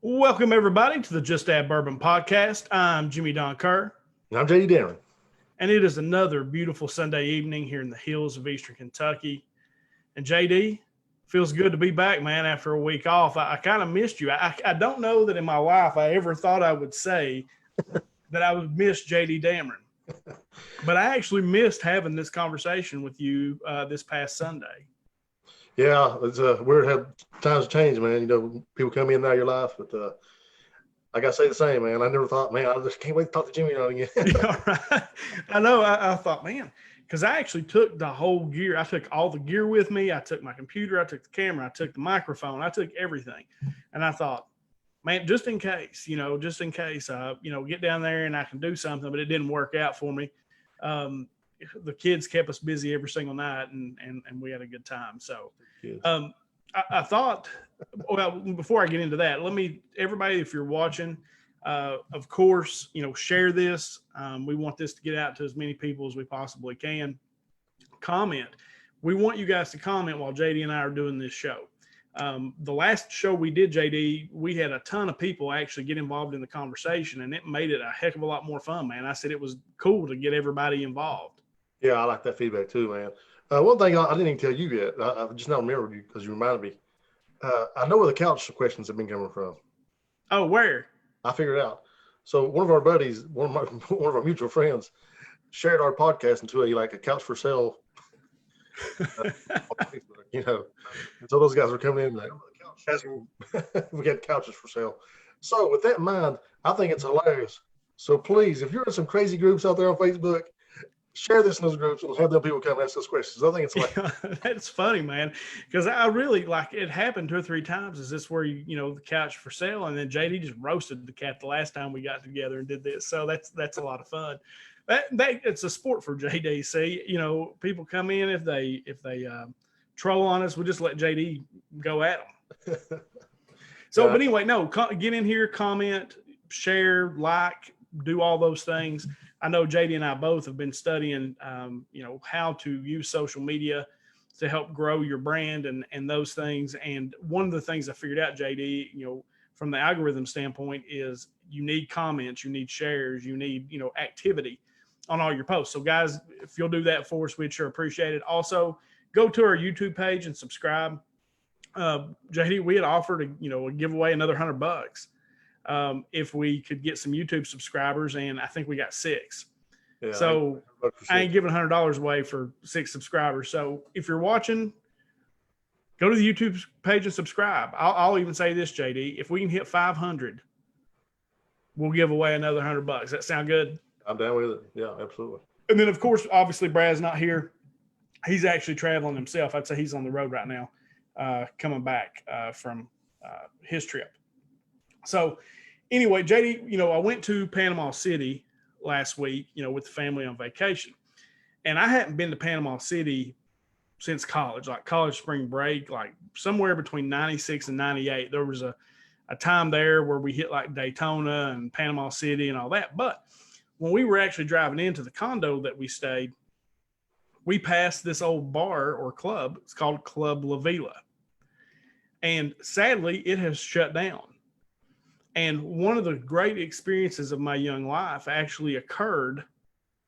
Welcome, everybody, to the Just Add Bourbon podcast. I'm Jimmy Don Kerr. And I'm J.D. Darren. And it is another beautiful Sunday evening here in the hills of Eastern Kentucky. And J.D., feels good to be back, man, after a week off. I kind of missed you. I don't know that in my life I ever thought I would say that I would miss J.D. Dameron. But I actually missed having this conversation with you this past Sunday. Yeah, it's weird how times change, man. You know, people come in and out of your life, but I got to say the same, man. I never thought, man, I just can't wait to talk to Jimmy on again. Yeah, right. I know. I thought, man, because I actually took the whole gear. I took all the gear with me. I took my computer. I took the camera. I took the microphone. I took everything. And I thought, man, just in case, get down there and I can do something, but it didn't work out for me. The kids kept us busy every single night and we had a good time. So I thought, well, before I get into that, everybody, if you're watching, of course, share this. We want this to get out to as many people as we possibly can. Comment. We want you guys to comment while JD and I are doing this show. The last show we did, JD, we had a ton of people actually get involved in the conversation, and it made it a heck of a lot more fun, man. I said it was cool to get everybody involved. Yeah, I like that feedback too, man. One thing I didn't even tell you yet, I just now remembered you because you reminded me. I know where the couch questions have been coming from. Oh, where? I figured out. So one of our buddies, one of our mutual friends, shared our podcast into a couch for sale. And so those guys were coming in like asking we had couches for sale. So with that in mind, I think it's hilarious. So please, if you're in some crazy groups out there on Facebook, share this in those groups and have them people come ask us questions. I think it's that's funny, man. Because I really it happened 2 or 3 times. Is this where the couch for sale? And then JD just roasted the cat the last time we got together and did this. So that's a lot of fun. That it's a sport for JD. See, people come in if they troll on us, we'll just let JD go at them. So, but anyway, no, get in here, comment, share, like, do all those things. I know JD and I both have been studying, how to use social media to help grow your brand and those things. And one of the things I figured out, JD, from the algorithm standpoint is you need comments, you need shares, you need, activity on all your posts. So guys, if you'll do that for us, we'd sure appreciate it. Also, go to our YouTube page and subscribe. JD, we had offered a giveaway another $100 if we could get some YouTube subscribers, and I think we got 6. Yeah, so I ain't giving $100 away for 6 subscribers. So if you're watching, go to the YouTube page and subscribe. I'll even say this, JD, if we can hit 500, we'll give away another $100. That sound good? I'm down with it. Yeah, absolutely. And then, of course, obviously, Brad's not here. He's actually traveling himself. I'd say he's on the road right now, coming back from his trip. So anyway, JD, I went to Panama City last week, with the family on vacation. And I hadn't been to Panama City since college, like college spring break, like somewhere between 96 and 98. There was a time there where we hit like Daytona and Panama City and all that. But when we were actually driving into the condo that we stayed, we passed this old bar or club. It's called Club La Vela. And sadly, it has shut down. And one of the great experiences of my young life actually occurred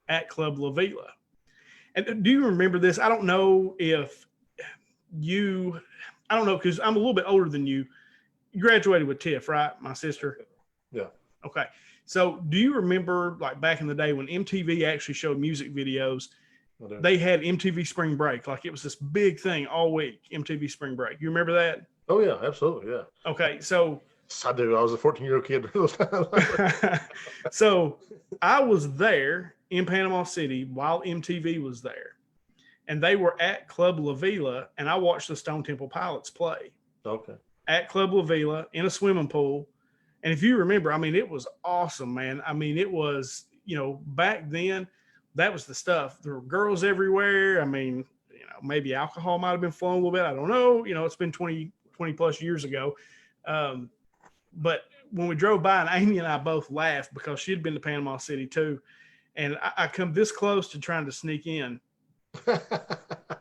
at Club La Vela. And do you remember this? I don't know if because I'm a little bit older than you. You graduated with Tiff, right? My sister. Yeah. Okay. So do you remember like back in the day when MTV actually showed music videos? They had MTV Spring Break. Like it was this big thing all week, MTV Spring Break. You remember that? Oh, yeah, absolutely. Yeah. Okay. So I do. I was a 14-year-old kid. So I was there in Panama City while MTV was there. And they were at Club La Vela, and I watched the Stone Temple Pilots play. Okay. At Club La Vela in a swimming pool. And if you remember, it was awesome, man. It was, back then, that was the stuff. There were girls everywhere. Maybe alcohol might have been flowing a little bit. I don't know. It's been 20 plus years ago. But when we drove by, and Amy and I both laughed because she'd been to Panama City too. And I come this close to trying to sneak in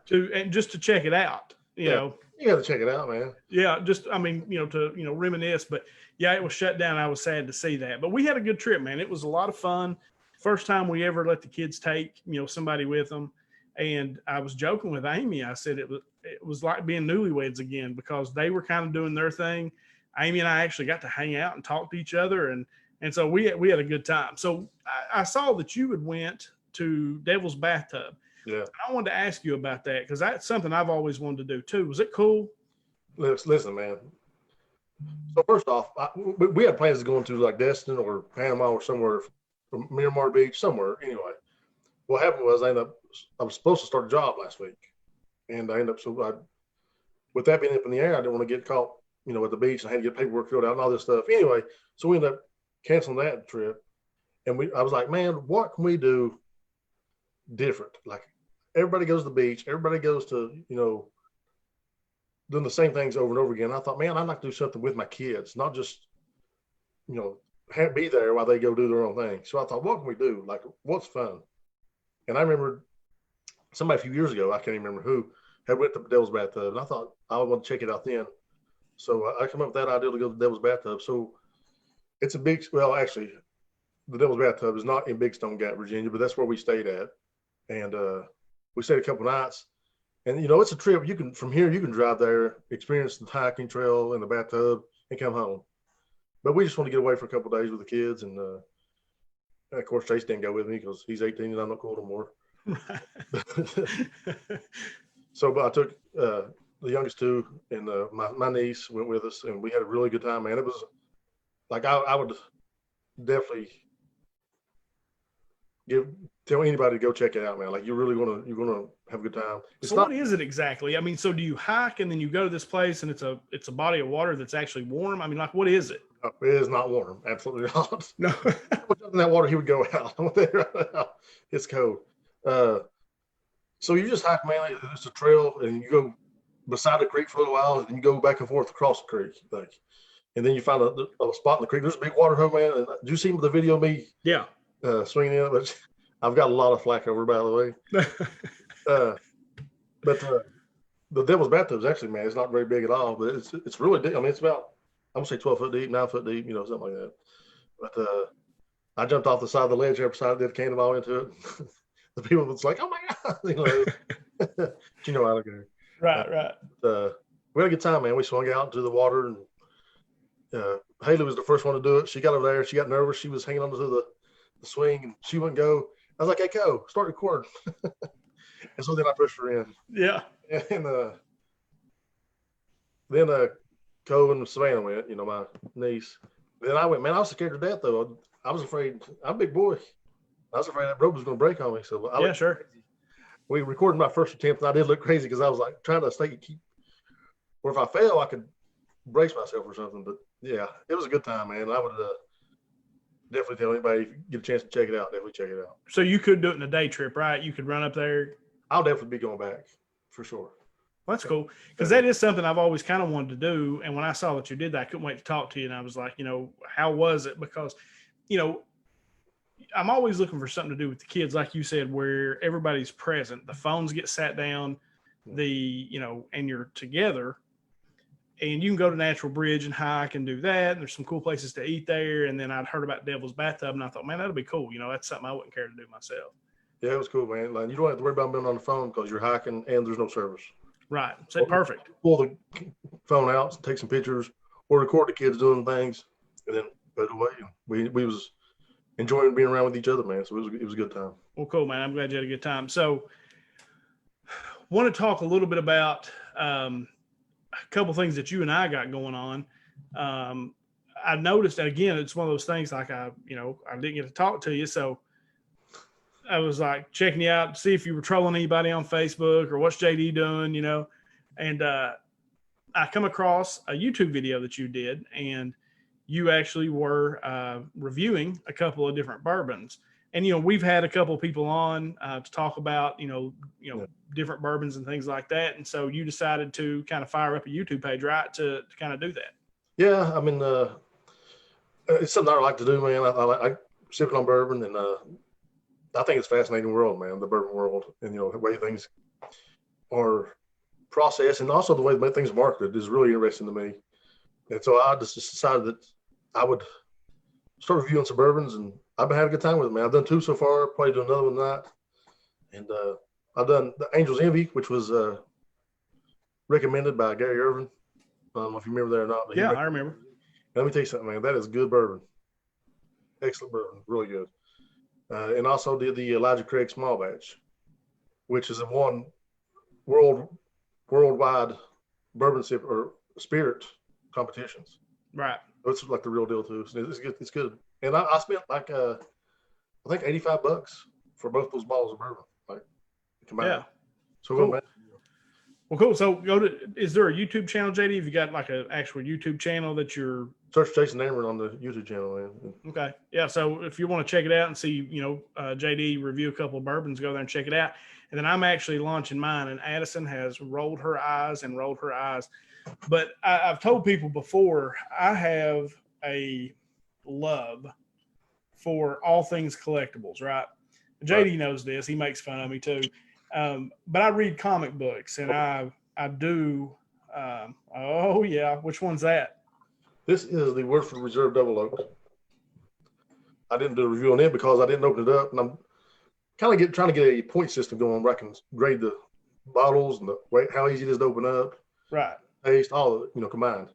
just to check it out, you know. You got to check it out, man. Yeah, just I mean, to reminisce, but yeah, it was shut down. I was sad to see that, but we had a good trip, man. It was a lot of fun. First time we ever let the kids take somebody with them, and I was joking with Amy. I said it was like being newlyweds again because they were kind of doing their thing. Amy and I actually got to hang out and talk to each other, and so we had a good time. So I saw that you had went to Devil's Bathtub. Yeah. I wanted to ask you about that because that's something I've always wanted to do too. Was it cool? Listen, man. So first off, we had plans to go into like Destin or Panama or somewhere, from Miramar Beach, somewhere. Anyway, what happened was I was supposed to start a job last week, and I ended up with that being up in the air, I didn't want to get caught, at the beach. I had to get paperwork filled out and all this stuff. Anyway, so we ended up canceling that trip, and I was like, man, what can we do different? Like everybody goes to the beach, everybody goes to doing the same things over and over again. I thought, man, I'd like to do something with my kids, not just, be there while they go do their own thing. So I thought, what can we do? Like, what's fun? And I remember somebody a few years ago, I can't even remember who, had went to the Devil's Bathtub, and I thought I would want to check it out then. So I come up with that idea to go to the Devil's Bathtub. So it's actually, the Devil's Bathtub is not in Big Stone Gap, Virginia, but that's where we stayed at. And we stayed a couple nights. And, it's a trip. From here, you can drive there, experience the hiking trail in the bathtub, and come home. But we just want to get away for a couple of days with the kids. And, of course, Chase didn't go with me because he's 18 and I'm not cool no more. So, but I took the youngest two, and my niece went with us, and we had a really good time, man. It was like I would definitely tell anybody to go check it out, man. Like you're gonna have a good time. What is it exactly? I mean, so do you hike and then you go to this place and it's a body of water that's actually warm? I mean, like what is it? It is not warm. Absolutely not. No. In that water, he would go out. It's cold. So you just hike, man. It's a trail, and you go beside the creek for a little while, and you go back and forth across the creek, and then you find a spot in the creek. There's a big water hole, man. And do you see the video of me? Yeah. Swinging in it, but I've got a lot of flack over, by the way. But the Devil's Bathtub is actually, man, it's not very big at all, but it's really deep. I mean, it's about, I'm gonna say 12 foot deep, 9 foot deep, something like that. But I jumped off the side of the ledge every side, did cannonball into it. The people was like, "Oh my god!" But I don't care. Right. We had a good time, man. We swung out into the water, and Haley was the first one to do it. She got over there. She got nervous. She was hanging onto the swing, and she wouldn't go. I was like, "Hey, go, start recording." And so then I pushed her in. Yeah. And then Cole and Savannah went. My niece. Then I went. Man, I was scared to death though. I was afraid. I'm a big boy. I was afraid that rope was going to break on me. So I sure. Crazy. We recorded my first attempt, and I did look crazy because I was like trying to or if I fail, I could brace myself or something. But yeah, it was a good time, man. I would definitely tell anybody if you get a chance to check it out, definitely check it out. So you could do it in a day trip, right? You could run up there. I'll definitely be going back for sure. Well, that's cool because that is something I've always kind of wanted to do. And when I saw that you did that, I couldn't wait to talk to you. And I was like, how was it? Because, I'm always looking for something to do with the kids, like you said, where everybody's present. The phones get sat down, and you're together, and you can go to Natural Bridge and hike and do that. And there's some cool places to eat there. And then I'd heard about Devil's Bathtub, and I thought, man, that'll be cool. That's something I wouldn't care to do myself. Yeah, it was cool, man. Like, you don't have to worry about being on the phone because you're hiking and there's no service. Right. So perfect. Pull the phone out, take some pictures, or record the kids doing things, and then put it away. We was enjoying being around with each other, man. So it was a good time. Well, cool, man. I'm glad you had a good time. So want to talk a little bit about a couple things that you and I got going on. I noticed that, again, it's one of those things like I didn't get to talk to you. So I was like checking you out to see if you were trolling anybody on Facebook or what's JD doing, and I come across a YouTube video that you did, and you actually were reviewing a couple of different bourbons. And, we've had a couple of people on to talk about, different bourbons and things like that. And so you decided to kind of fire up a YouTube page, right, to kind of do that. Yeah. I mean, it's something I like to do, man. I sipping on bourbon, and I think it's a fascinating world, man, the bourbon world, and, the way things are process and also the way that things are marketed is really interesting to me. And so I just decided that I would start reviewing some bourbons, and I've been having a good time with them, man. I've done 2 so far, probably do another one tonight. And I've done the Angel's Envy, which was recommended by Gary Irvin. I don't know if you remember that or not. But yeah, I remember. Let me tell you something, man. That is good bourbon. Excellent bourbon. Really good. And also did the Elijah Craig Small Batch, which is a one worldwide bourbon sip or spirit competitions. Right. It's like the real deal too. It's good. It's good. And I spent like I think $85 for both those bottles of bourbon. Like combined. Yeah. So cool. Well, cool. So is there a YouTube channel, JD? Have you got like an actual YouTube channel that you're search Jason Amron on the YouTube channel, man. Okay. Yeah. So if you want to check it out and see, JD review a couple of bourbons, go there and check it out. And then I'm actually launching mine, and Addison has rolled her eyes. But I've told people before, I have a love for all things collectibles, right? JD knows this. He makes fun of me too. But I read comic books, and I do. Oh yeah, which one's that? This is the Woodford Reserve Double Oak. I didn't do a review on it because I didn't open it up, and I'm kind of trying to get a point system going where I can grade the bottles and the weight, how easy it is to open up, right? Taste, all of it, combined.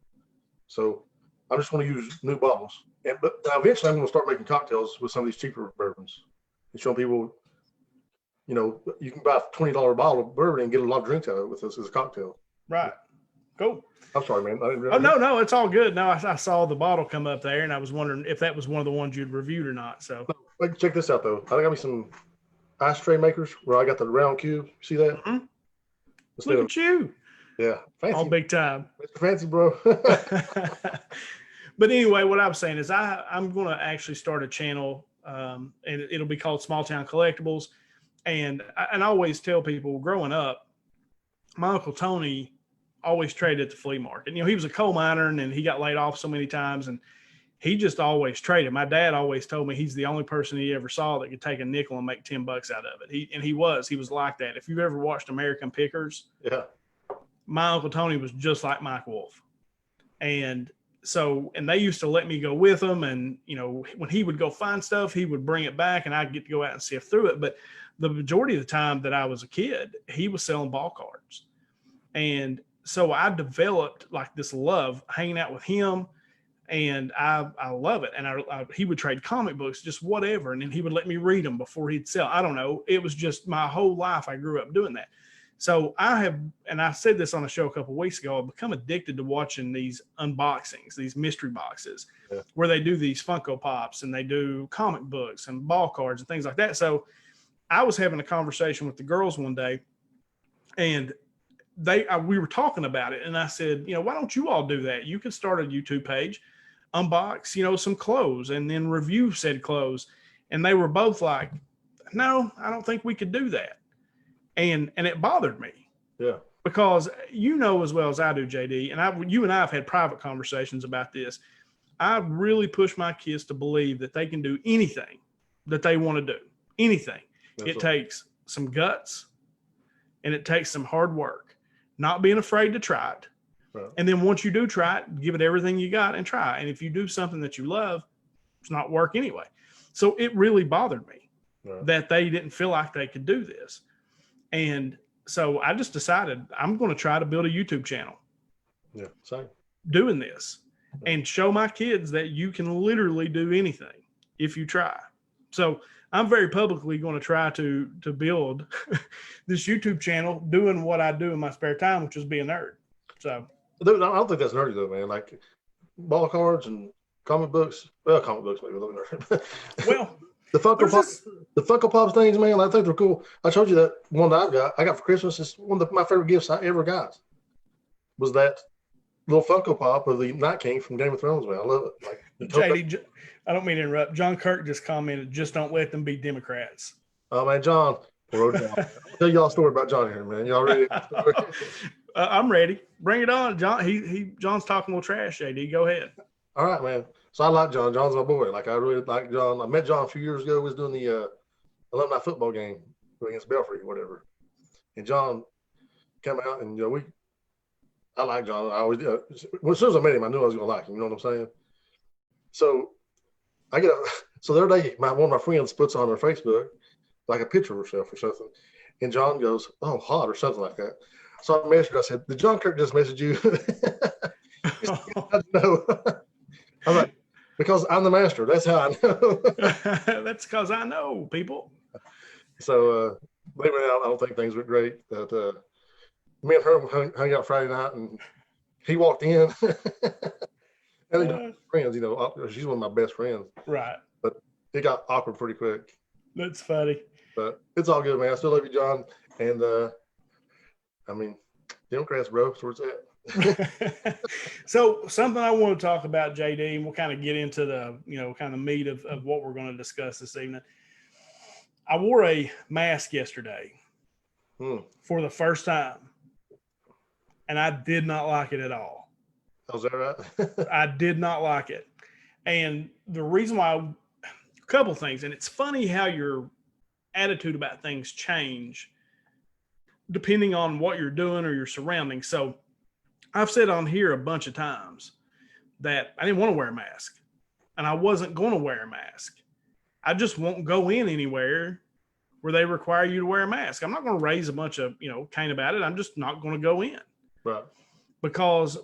So I just want to use new bottles, but eventually I'm going to start making cocktails with some of these cheaper bourbons and showing people. You can buy a $20 bottle of bourbon and get a lot of drinks out of it with this as a cocktail. Right. Cool. I'm sorry, man. I didn't realize no, it's all good. No, I saw the bottle come up there, and I was wondering if that was one of the ones you'd reviewed or not. So check this out, though. I got me some ice tray makers where I got the round cube. See that? Mm-hmm. Look at you. Yeah. Fancy. All big time. Mr. Fancy, bro. But anyway, what I'm saying is I'm going to actually start a channel, and it'll be called Small Town Collectibles. And I always tell people growing up, my Uncle Tony always traded at the flea market. He was a coal miner, and he got laid off so many times, and he just always traded. My dad always told me he's the only person he ever saw that could take a nickel and make $10 out of it. He was like that. If you've ever watched American Pickers, yeah, my Uncle Tony was just like Mike Wolf. And they used to let me go with him. And, when he would go find stuff, he would bring it back and I'd get to go out and sift through it. But the majority of the time that I was a kid, he was selling ball cards. And so I developed like this love hanging out with him, and I love it. And he would trade comic books, just whatever. And then he would let me read them before he'd sell. I don't know. It was just my whole life. I grew up doing that. So and I said this on a show a couple of weeks ago, I've become addicted to watching these unboxings, these mystery boxes, where they do these Funko Pops and they do comic books and ball cards and things like that. So I was having a conversation with the girls one day, and we were talking about it, and I said, why don't you all do that? You could start a YouTube page, unbox, some clothes, and then review said clothes. And they were both like, no, I don't think we could do that. And it bothered me. Yeah. Because as well as I do, JD, and you and I have had private conversations about this. I really push my kids to believe that they can do anything that they want to do. Anything. It takes some guts, and it takes some hard work, not being afraid to try it. Right. And then once you do try it, give it everything you got and try. And if you do something that you love, it's not work anyway. So it really bothered me that they didn't feel like they could do this. And so I just decided I'm going to try to build a YouTube channel. Yeah, same. Doing this and show my kids that you can literally do anything if you try. So I'm very publicly going to try to build this YouTube channel doing what I do in my spare time, which is be a nerd. So I don't think that's nerdy though, man. Like ball cards and comic books. Well, comic books maybe a little nerdy. Well, the Funko Pops things, man. I think they're cool. I told you that one that I got for Christmas. It's one of my favorite gifts I ever got. Was that little Funko Pop of the Night King from Game of Thrones, man. I love it. Like, JD, I don't mean to interrupt. John Kirk just commented, just don't let them be Democrats. Oh, man, John. I'll tell y'all a story about John here, man. Y'all ready? I'm ready. Bring it on, John. John's talking a little trash, JD. Go ahead. All right, man. So I like John. John's my boy. Like, I really like John. I met John a few years ago. We was doing the alumni football game against Belfry or whatever. And John come out, and I like John. I always did. Well, as soon as I met him, I knew I was gonna like him. You know what I'm saying? So so the other day, one of my friends puts on her Facebook like a picture of herself or something, and John goes, "Oh, hot," or something like that. So I messaged her. I said, "Did John Kirk just message you?" He said, "No." I was like, "Because I'm the master. That's how I know." That's because I know people. So, believe it or not, I don't think things went great. That me and her hung out Friday night, and he walked in. And we friends, she's one of my best friends. Right. But it got awkward pretty quick. That's funny. But it's all good, man. I still love you, John. And Democrats, bro. That's where it's at. So something I want to talk about, JD, and we'll kind of get into the, kind of meat of what we're going to discuss this evening. I wore a mask yesterday for the first time, and I did not like it at all. Was that right? I did not like it. And the reason why, a couple things, and it's funny how your attitude about things change depending on what you're doing or your surroundings. So I've said on here a bunch of times that I didn't want to wear a mask, and I wasn't going to wear a mask. I just won't go in anywhere where they require you to wear a mask. I'm not going to raise a bunch of, cane about it. I'm just not going to go in. Right. Because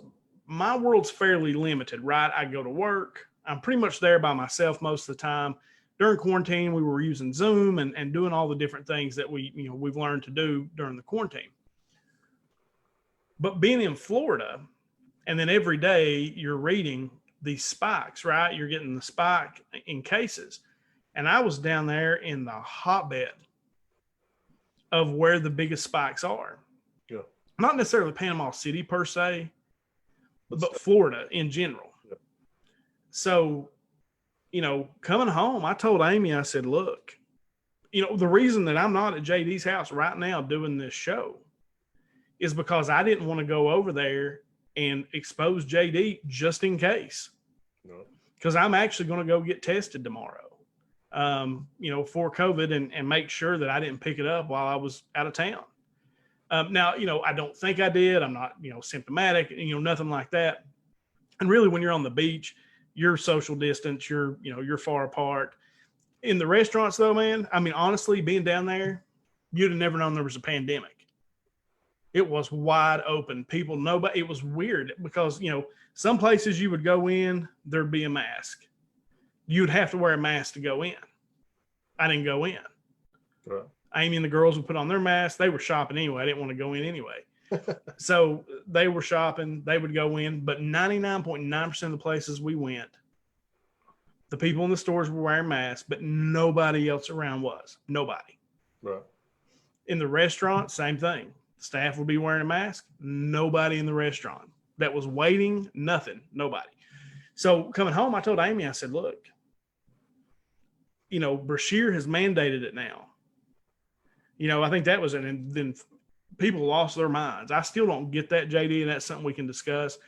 my world's fairly limited, right? I go to work. I'm pretty much there by myself most of the time. During quarantine, we were using Zoom and doing all the different things that we've learned to do during the quarantine. But being in Florida, and then every day you're reading these spikes, right? You're getting the spike in cases. And I was down there in the hotbed of where the biggest spikes are. Yeah. Not necessarily Panama City per se, but Florida in general. Yeah. So, coming home, I told Amy, I said, look, the reason that I'm not at JD's house right now doing this show is because I didn't want to go over there and expose JD just in case. No. Because I'm actually going to go get tested tomorrow, for COVID and make sure that I didn't pick it up while I was out of town. Now, I don't think I did. I'm not, symptomatic, nothing like that. And really, when you're on the beach, you're social distance, you're far apart. In the restaurants, though, man, honestly, being down there, you'd have never known there was a pandemic. It was wide open. Nobody, it was weird because, some places you would go in, there'd be a mask. You'd have to wear a mask to go in. I didn't go in. Right. Amy and the girls would put on their masks. They were shopping anyway. I didn't want to go in anyway. So they were shopping. They would go in. But 99.9% of the places we went, the people in the stores were wearing masks, but nobody else around was. Nobody. Right. In the restaurant, same thing. The staff would be wearing a mask. Nobody in the restaurant that was waiting, nothing, nobody. So coming home, I told Amy, I said, look, Brashear has mandated it now. I think that was it. And then people lost their minds. I still don't get that, JD, and that's something we can discuss.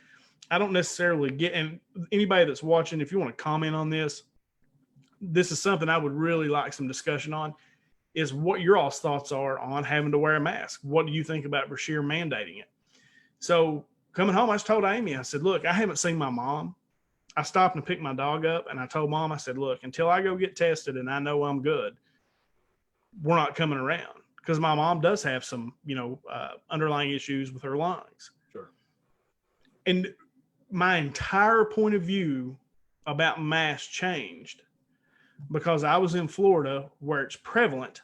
I don't necessarily get, and anybody that's watching, if you want to comment on this is something I would really like some discussion on, is what your all's thoughts are on having to wear a mask. What do you think about Brashear mandating it? So coming home, I just told Amy, I said, look, I haven't seen my mom. I stopped and picked my dog up, and I told Mom, I said, look, until I go get tested and I know I'm good, we're not coming around. Because my mom does have some, underlying issues with her lungs. Sure. And my entire point of view about masks changed because I was in Florida where it's prevalent,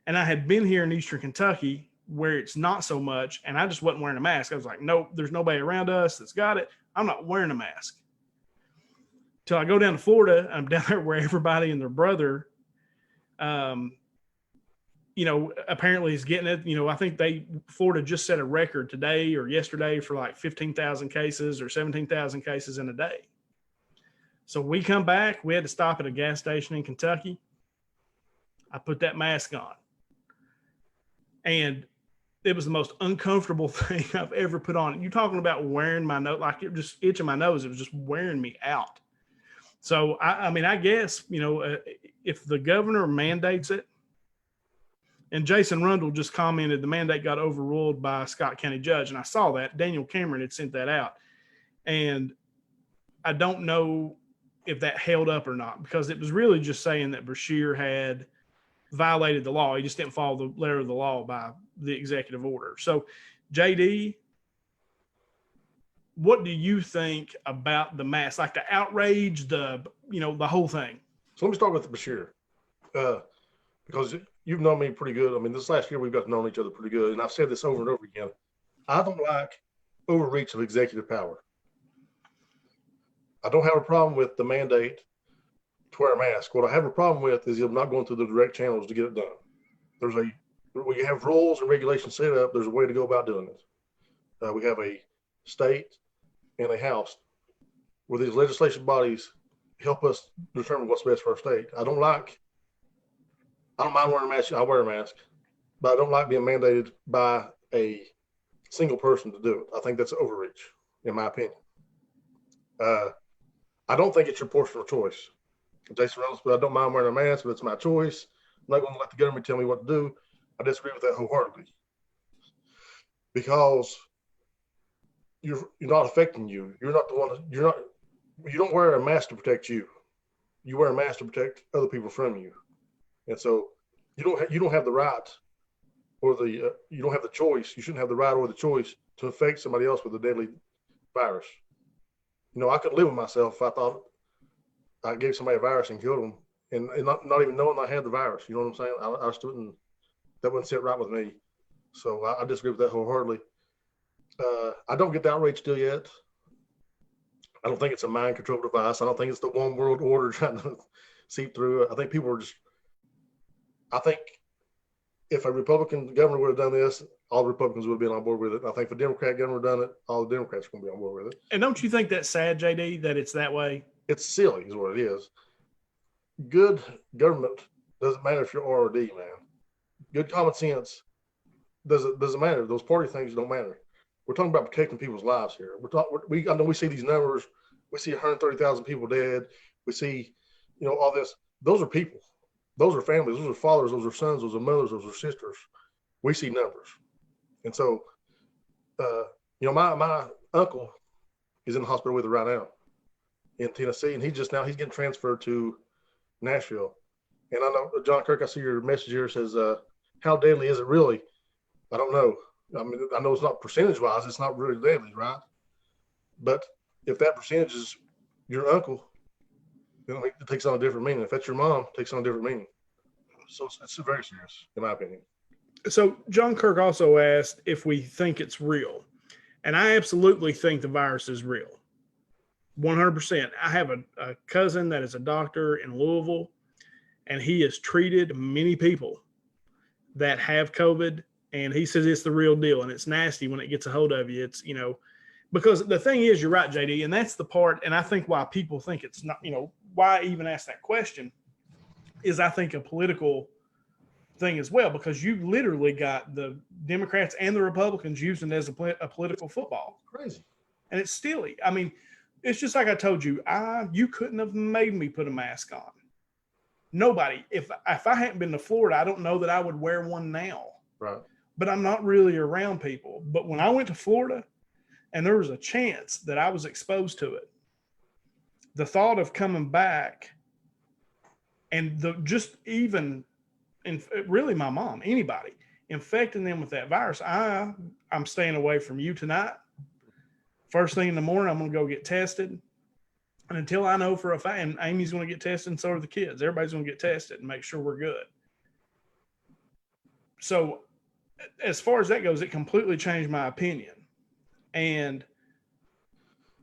and I had been here in Eastern Kentucky where it's not so much, and I just wasn't wearing a mask. I was like, nope, there's nobody around us that's got it. I'm not wearing a mask. Till I go down to Florida, I'm down there where everybody and their brother, apparently is getting it. I think Florida just set a record today or yesterday for like 15,000 cases or 17,000 cases in a day. So we come back, we had to stop at a gas station in Kentucky. I put that mask on. And it was the most uncomfortable thing I've ever put on. You're talking about wearing my nose, like it just itching my nose. It was just wearing me out. So, I guess, if the governor mandates it, And Jason Rundle just commented the mandate got overruled by a Scott County judge. And I saw that. Daniel Cameron had sent that out. And I don't know if that held up or not, because it was really just saying that Bashir had violated the law. He just didn't follow the letter of the law by the executive order. So, JD, what do you think about the mask? Like the outrage, the whole thing. So let me start with Bashir, because you've known me pretty good. I mean, this last year we've got to know each other pretty good, and I've said this over and over again. I don't like overreach of executive power. I don't have a problem with the mandate to wear a mask. What I have a problem with is him not going through the direct channels to get it done. We have rules and regulations set up. There's a way to go about doing it. We have a state and a house where these legislation bodies help us determine what's best for our state. I don't mind wearing a mask. I wear a mask, but I don't like being mandated by a single person to do it. I think that's overreach, in my opinion. I don't think it's your personal choice. Jason Reynolds, but I don't mind wearing a mask, but it's my choice. I'm not going to let the government tell me what to do. I disagree with that wholeheartedly, because you're not affecting you. You're not the one. You don't wear a mask to protect you. You wear a mask to protect other people from you. And so you don't have the right or you don't have the choice. You shouldn't have the right or the choice to infect somebody else with a deadly virus. I could live with myself if I thought I gave somebody a virus and killed them, and not even knowing I had the virus. You know what I'm saying? I just wouldn't. That wouldn't sit right with me. So I disagree with that wholeheartedly. I don't get the outrage still yet. I don't think it's a mind control device. I don't think it's the one world order trying to seep through. I think I think if a Republican governor would have done this, all the Republicans would have been on board with it. I think if a Democrat governor done it, all the Democrats are going to be on board with it. And don't you think that's sad, JD, that it's that way? It's silly is what it is. Good government doesn't matter if you're R or D, man. Good common sense doesn't matter. Those party things don't matter. We're talking about protecting people's lives here. I know we see these numbers. We see 130,000 people dead. We see, all this. Those are people. Those are families. Those are fathers. Those are sons. Those are mothers. Those are sisters. We see numbers. And so, my uncle is in the hospital with it right now in Tennessee, and he's getting transferred to Nashville. And I know, John Kirk, I see your message here says, how deadly is it really? I don't know. I mean, I know it's not percentage-wise, it's not really deadly, right? But if that percentage is your uncle, then it takes on a different meaning. If that's your mom, it takes on a different meaning. So it's very serious, in my opinion. So John Kirk also asked if we think it's real. And I absolutely think the virus is real. 100%. I have a cousin that is a doctor in Louisville, and he has treated many people that have COVID, and he says it's the real deal, and it's nasty when it gets a hold of you. It's, because the thing is, you're right, JD, and that's the part, and I think why people think it's not, why I even ask that question is I think a political thing as well, because you literally got the Democrats and the Republicans using it as a political football. Crazy. And it's silly. I mean, it's just like I told you, you couldn't have made me put a mask on. Nobody. If I hadn't been to Florida, I don't know that I would wear one now. Right. But I'm not really around people. But when I went to Florida and there was a chance that I was exposed to it, the thought of coming back and really my mom, anybody, infecting them with that virus, I'm staying away from you tonight. First thing in the morning, I'm going to go get tested. And until I know for a fact, and Amy's going to get tested, and so are the kids. Everybody's going to get tested and make sure we're good. So as far as that goes, it completely changed my opinion. And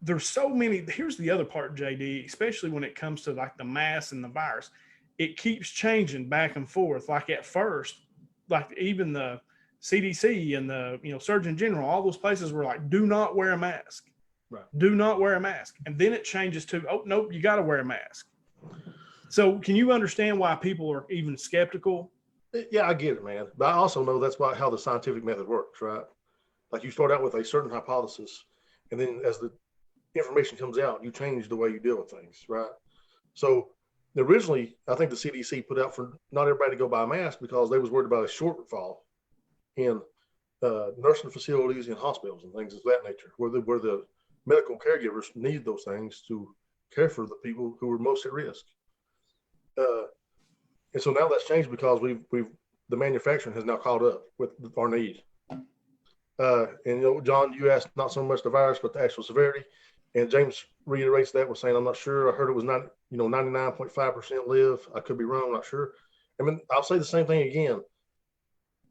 there's so many. Here's the other part, JD, especially when it comes to like the mask and the virus. It keeps changing back and forth. Like at first, like even the CDC and the Surgeon General, all those places were like, do not wear a mask. Right. Do not wear a mask. And then it changes to, oh, nope, you got to wear a mask. So can you understand why people are even skeptical? Yeah, I get it, man. But I also know that's how the scientific method works, right? Like you start out with a certain hypothesis, and then as the information comes out, you change the way you deal with things, right? So originally, I think the CDC put out for not everybody to go buy a mask because they was worried about a shortfall in nursing facilities and hospitals and things of that nature, where the medical caregivers need those things to care for the people who are most at risk. And so now that's changed because the manufacturing has now caught up with our need. And John, you asked not so much the virus, but the actual severity. And James reiterates that with saying, I'm not sure. I heard it was 99.5% live. I could be wrong. I'm not sure. I mean, I'll say the same thing again.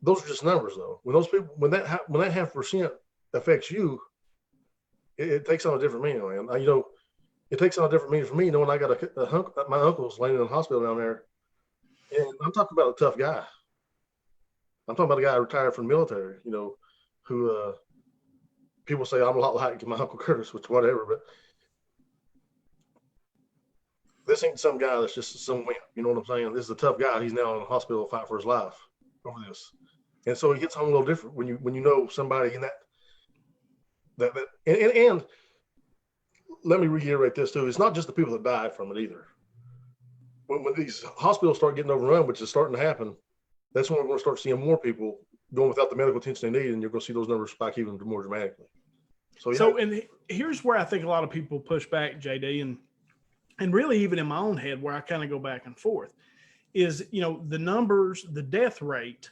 Those are just numbers, though. When that 0.5% affects you, it takes on a different meaning, man. It takes on a different meaning for me, knowing I got my uncle's laying in the hospital down there. And I'm talking about a tough guy. I'm talking about a guy retired from the military, who people say I'm a lot like my Uncle Curtis, which whatever, but this ain't some guy that's just some wimp. You know what I'm saying? This is a tough guy. He's now in the hospital fighting for his life over this. And so he gets home a little different when you know somebody in that and let me reiterate this too. It's not just the people that died from it either. When these hospitals start getting overrun, which is starting to happen, that's when we're going to start seeing more people going without the medical attention they need, and you're going to see those numbers spike even more dramatically. And here's where I think a lot of people push back, JD, and really even in my own head where I kind of go back and forth is, the numbers, the death rate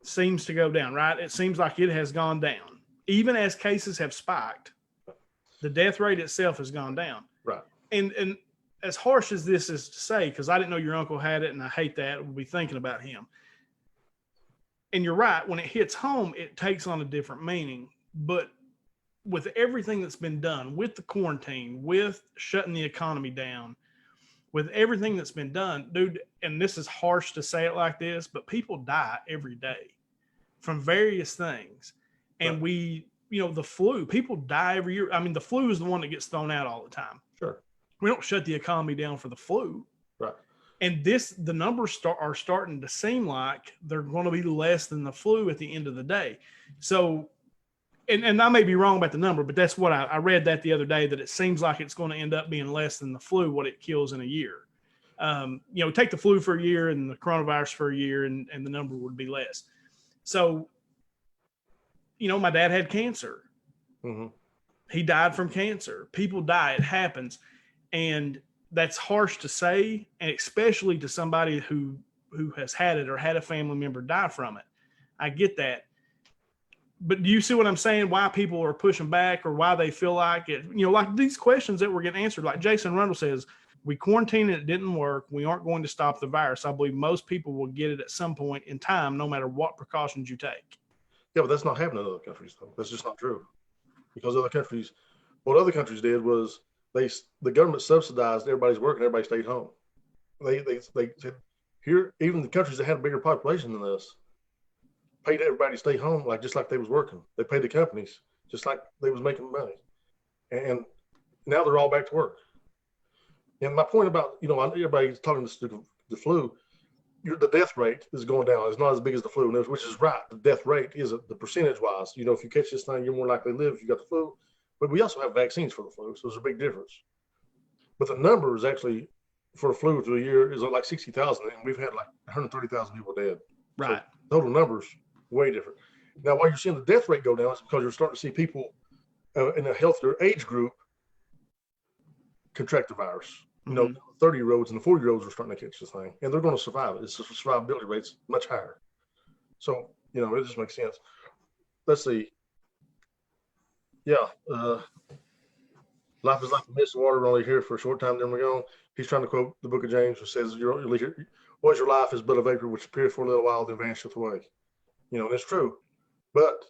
seems to go down, right? It seems like it has gone down. Even as cases have spiked, the death rate itself has gone down. Right. And as harsh as this is to say, because I didn't know your uncle had it, and I hate that, we'll be thinking about him. And you're right, when it hits home, it takes on a different meaning. But with everything that's been done, with the quarantine, with shutting the economy down, with everything that's been done, dude, and this is harsh to say it like this, but people die every day from various things. And right. the flu, people die every year. I mean, the flu is the one that gets thrown out all the time. Sure. We don't shut the economy down for the flu. Right. And the numbers are starting to seem like they're going to be less than the flu at the end of the day. So, and I may be wrong about the number, but that's what I read that the other day, that it seems like it's going to end up being less than the flu, what it kills in a year. Take the flu for a year and the coronavirus for a year, and the number would be less. So, my dad had cancer. Mm-hmm. He died from cancer. People die. It happens. And that's harsh to say, and especially to somebody who has had it or had a family member die from it. I get that. But do you see what I'm saying? Why people are pushing back, or why they feel like it? Like these questions that were getting answered, like Jason Rundle says, we quarantined it didn't work. We aren't going to stop the virus. I believe most people will get it at some point in time, no matter what precautions you take. Yeah, but that's not happening in other countries, though. That's just not true. Because what other countries did was the government subsidized everybody's work and everybody stayed home. They said, here, even the countries that had a bigger population than this paid everybody to stay home, just like they was working. They paid the companies just like they was making money. And now they're all back to work. And my point about, everybody's talking the flu, the death rate is going down. It's not as big as the flu, which is right. The death rate is the percentage wise. If you catch this thing, you're more likely to live if you got the flu. But we also have vaccines for the flu, so there's a big difference. But the numbers actually for the flu through a year is like 60,000, and we've had like 130,000 people dead. Right. So total numbers way different. Now, why you're seeing the death rate go down is because you're starting to see people in a healthier age group contract the virus. 30-year-olds and the 40-year-olds are starting to catch this thing, and they're going to survive it. It's the survivability rate's much higher. So, it just makes sense. Let's see. Yeah. Life is like a mist of water, only here for a short time, then we're gone. He's trying to quote the book of James, which says, "What your life is but a vapor which appears for a little while, then vanisheth away." It's true. But,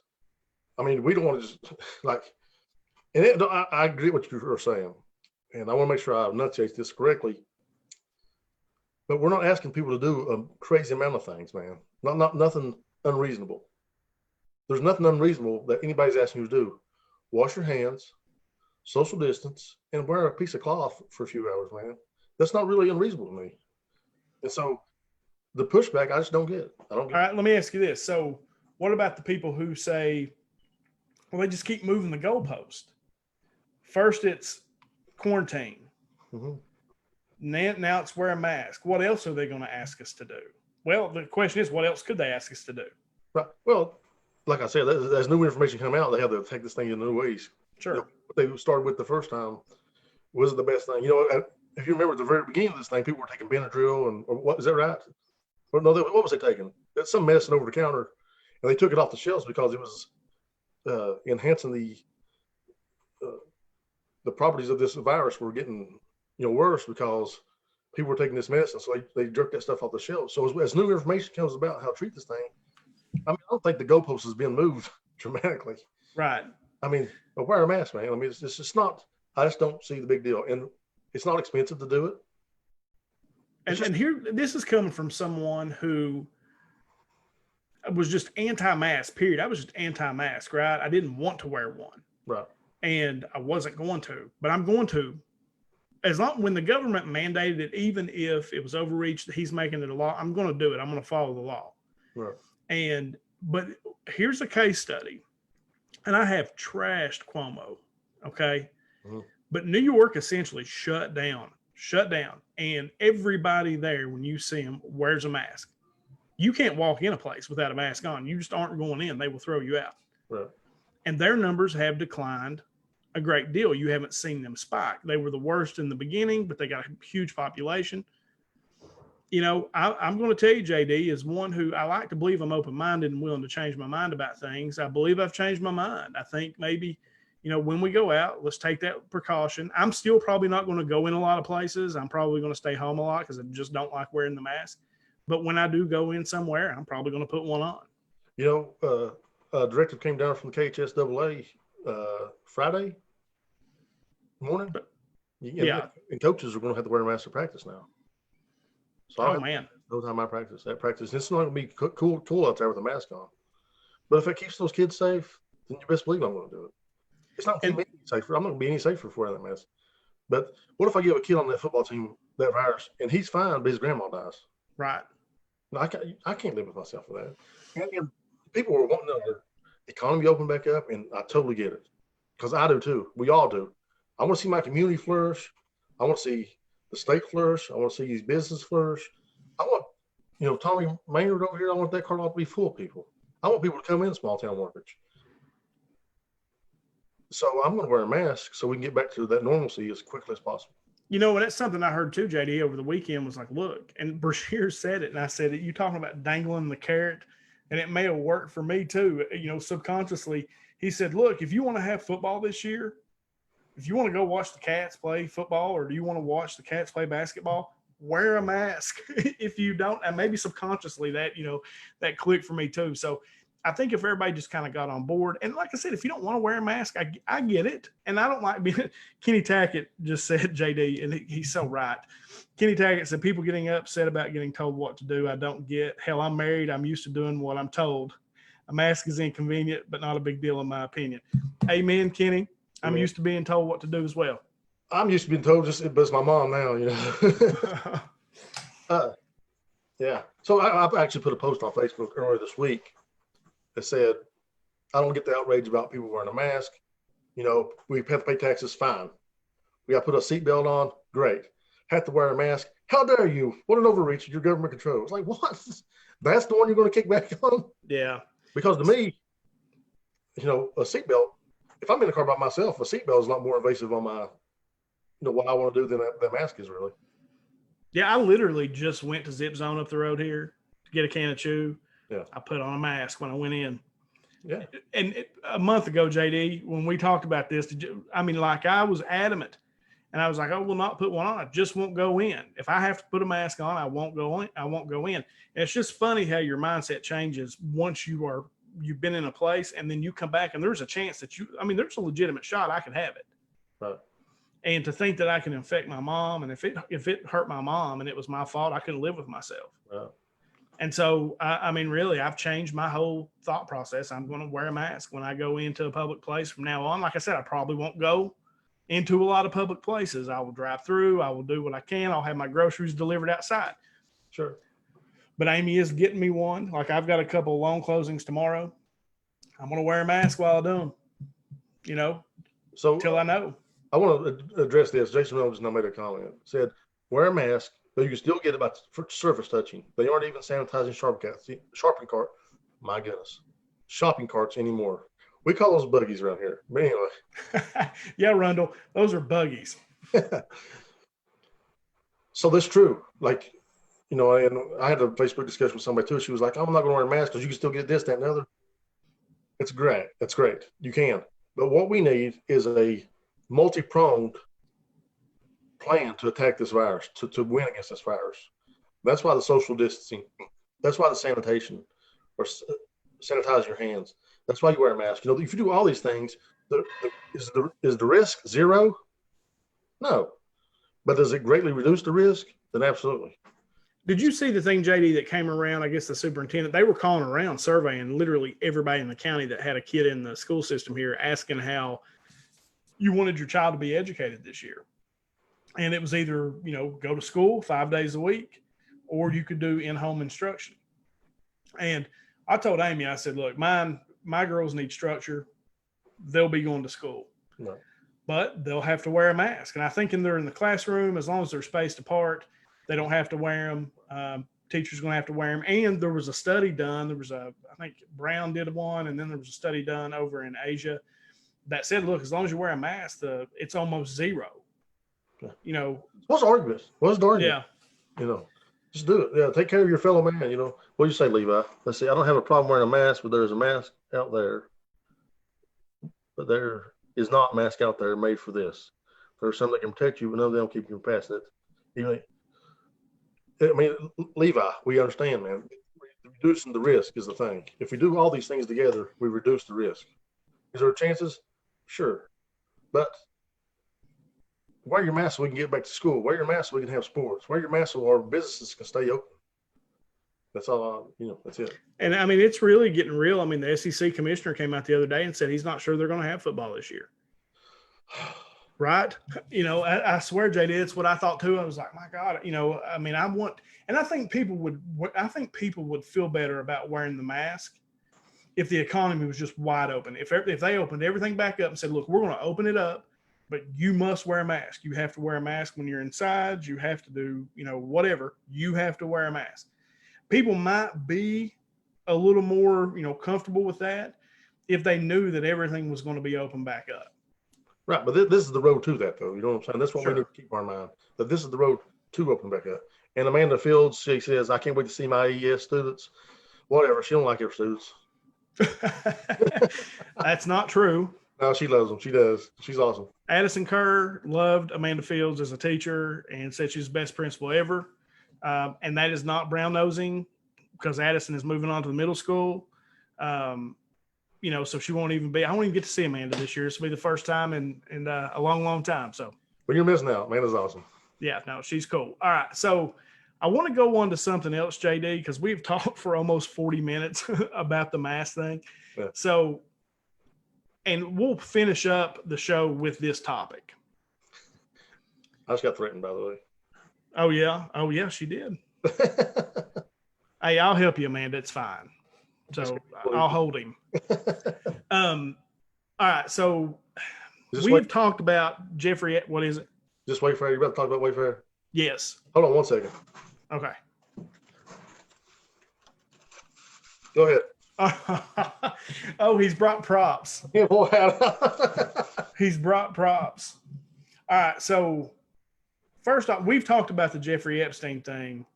I mean, we don't want to just, I agree with what you were saying. And I want to make sure I enunciate this correctly. But we're not asking people to do a crazy amount of things, man. Nothing unreasonable. There's nothing unreasonable that anybody's asking you to do. Wash your hands, social distance, and wear a piece of cloth for a few hours, man. That's not really unreasonable to me. And so the pushback, I just don't get. All right, let me ask you this. So what about the people who say, well, they just keep moving the goalpost? First, it's quarantine. Mm-hmm. Now it's wear a mask. What else are they going to ask us to do? Well, the question is, what else could they ask us to do? Right. Well, like I said, as new information come out, they have to take this thing in new ways. Sure. You know, what they started with the first time wasn't the best thing. You know, if you remember at the very beginning of this thing, people were taking Benadryl and or what is that right? Or no, what was they taking? That's some medicine over the counter, and they took it off the shelves because it was enhancing the properties of this virus were getting worse because people were taking this medicine, so they jerked that stuff off the shelves. So as new information comes about how to treat this thing, I mean, I don't think the goalpost has been moved dramatically. Right. I mean, but wear a mask, man. I mean, it's just not. I just don't see the big deal, and it's not expensive to do it. And here, this is coming from someone who was just anti-mask, period. I was just anti-mask, right? I didn't want to wear one. Right. And I wasn't going to, but I'm going to. As long when the government mandated it, even if it was overreached, he's making it a law, I'm going to do it. I'm going to follow the law. Right. But here's a case study. And I have trashed Cuomo. Okay. Mm-hmm. But New York essentially shut down. And everybody there, when you see them, wears a mask. You can't walk in a place without a mask on. You just aren't going in. They will throw you out. Right. And their numbers have declined a great deal. You haven't seen them spike. They were the worst in the beginning, but they got a huge population. I'm going to tell you, JD, is one who I like to believe I'm open-minded and willing to change my mind about things. I believe I've changed my mind. I think maybe, when we go out, let's take that precaution. I'm still probably not going to go in a lot of places. I'm probably going to stay home a lot because I just don't like wearing the mask. But when I do go in somewhere, I'm probably going to put one on. A directive came down from the KHSAA Friday morning. Yeah. And coaches are going to have to wear a mask to practice now. So man. No time I practice. It's not going to be cool out there with a mask on. But if it keeps those kids safe, then you best believe I'm going to do it. It's not going to be any safer. I'm not going to be any safer for wearing that mask. But what if I give a kid on that football team that virus and he's fine, but his grandma dies? Right. No, I can't live with myself for that. And people were wanting their economy open back up, and I totally get it because I do too. We all do. I want to see my community flourish. I want to see the state flourish. I want to see these businesses flourish. I want, Tommy Maynard over here, I want that car lot to be full of people. I want people to come in small town workers. So I'm going to wear a mask so we can get back to that normalcy as quickly as possible. And that's something I heard too, JD, over the weekend was like, look, and Brashear said it, and I said it, you talking about dangling the carrot, and it may have worked for me too, subconsciously. He said, look, if you want to have football this year, if you want to go watch the Cats play football, or do you want to watch the Cats play basketball, wear a mask. If you don't, and maybe subconsciously that clicked for me too. So I think if everybody just kind of got on board, and like I said, if you don't want to wear a mask, I get it. And I don't like being, Kenny Tackett just said, JD, and he's so right. Kenny Tackett said, people getting upset about getting told what to do, I don't get. Hell, I'm married. I'm used to doing what I'm told. A mask is inconvenient, but not a big deal in my opinion. Amen, Kenny. I'm used to being told what to do as well. I'm used to being told, but it's my mom now, Yeah. So I actually put a post on Facebook earlier this week that said, I don't get the outrage about people wearing a mask. We have to pay taxes, fine. We got to put a seatbelt on, great. Have to wear a mask. How dare you? What an overreach of your government control. It's like, what? That's the one you're going to kick back on? Yeah. Because to me, a seatbelt, if I'm in a car by myself, a seatbelt is a lot more invasive on my, what I want to do than that mask is really. Yeah, I literally just went to Zip Zone up the road here to get a can of chew. Yeah. I put on a mask when I went in. Yeah. And a month ago, JD, when we talked about this, I was adamant. And I was like, I will not put one on. I just won't go in. If I have to put a mask on, I won't go in. And it's just funny how your mindset changes once you've been in a place and then you come back and there's a chance that there's a legitimate shot I could have it. Right. And to think that I can infect my mom, and if it hurt my mom and it was my fault, I couldn't live with myself. Right. And so, really, I've changed my whole thought process. I'm going to wear a mask when I go into a public place from now on. Like I said, I probably won't go into a lot of public places. I will drive through. I will do what I can. I'll have my groceries delivered outside. Sure. But Amy is getting me one. Like, I've got a couple of loan closings tomorrow. I'm going to wear a mask while I do them, so till I know. I want to address this. Jason Rhodes now made a comment. Said, wear a mask, but you can still get it by surface touching. They aren't even sanitizing shopping cart. My goodness, shopping carts anymore. We call those buggies around here. But anyway. Yeah, Rundle, those are buggies. So that's true. Like, and I had a Facebook discussion with somebody too. She was like, I'm not going to wear a mask because you can still get this, that, and the other. It's great. That's great. You can. But what we need is a multi-pronged plan to attack this virus, to win against this virus. That's why the social distancing, that's why the sanitation, or sanitize your hands. That's why you wear a mask. If you do all these things, is the risk zero? No. But does it greatly reduce the risk? Then absolutely. Did you see the thing, JD, that came around? I guess the superintendent, they were calling around surveying literally everybody in the county that had a kid in the school system here, asking how you wanted your child to be educated this year. And it was either, go to school 5 days a week, or you could do in-home instruction. And I told Amy, I said, look, my girls need structure. They'll be going to school. Right. But they'll have to wear a mask. And I think they're in the classroom, as long as they're spaced apart, they don't have to wear them. Teachers going to have to wear them. And there was a study done. I think Brown did one, and then there was a study done over in Asia that said, look, as long as you wear a mask, it's almost zero. Yeah. What's the argument? What's the argument? Yeah. Just do it. Yeah, take care of your fellow man. What do you say, Levi? Let's see. I don't have a problem wearing a mask, but there's a mask out there. But there is not a mask out there made for this. There's some that can protect you, but none of them keep you from passing it. Levi, we understand, man. Reducing the risk is the thing. If we do all these things together, we reduce the risk. Is there chances? Sure. But wear your mask so we can get back to school. Wear your mask so we can have sports. Wear your mask so our businesses can stay open. That's all, that's it. And it's really getting real. The SEC commissioner came out the other day and said he's not sure they're going to have football this year. Right. I swear, JD, it's what I thought too. I was like, my God, I think people would feel better about wearing the mask if the economy was just wide open. If they opened everything back up and said, look, we're going to open it up, but you must wear a mask. You have to wear a mask when you're inside. You have to do, whatever. You have to wear a mask. People might be a little more, comfortable with that if they knew that everything was going to be open back up. Right, but this is the road to that, though. You know what I'm saying? That's what we need to keep our mind, that this is the road to open back up. And Amanda Fields, she says, I can't wait to see my AES students. Whatever, she don't like her students. That's not true. No, she loves them. She does. She's awesome. Addison Kerr loved Amanda Fields as a teacher and said she's the best principal ever. And that is not brown nosing, because Addison is moving on to the middle school. So she won't even be. I won't even get to see Amanda this year. This will be the first time in a long, long time. So, but you're missing out. Amanda's awesome. Yeah, no, she's cool. All right, so I want to go on to something else, JD, because we've talked for almost 40 minutes about the mask thing. Yeah. So, and we'll finish up the show with this topic. I just got threatened, by the way. Oh yeah, she did. Hey, I'll help you, Amanda. It's fine. So I'll hold him. All right. So we've talked about Jeffrey. What is it? Just Wayfair. You about to talk about Wayfair? Yes. Hold on 1 second. Okay. Go ahead. Oh, he's brought props. Yeah, boy. He's brought props. All right. So first off, we've talked about the Jeffrey Epstein thing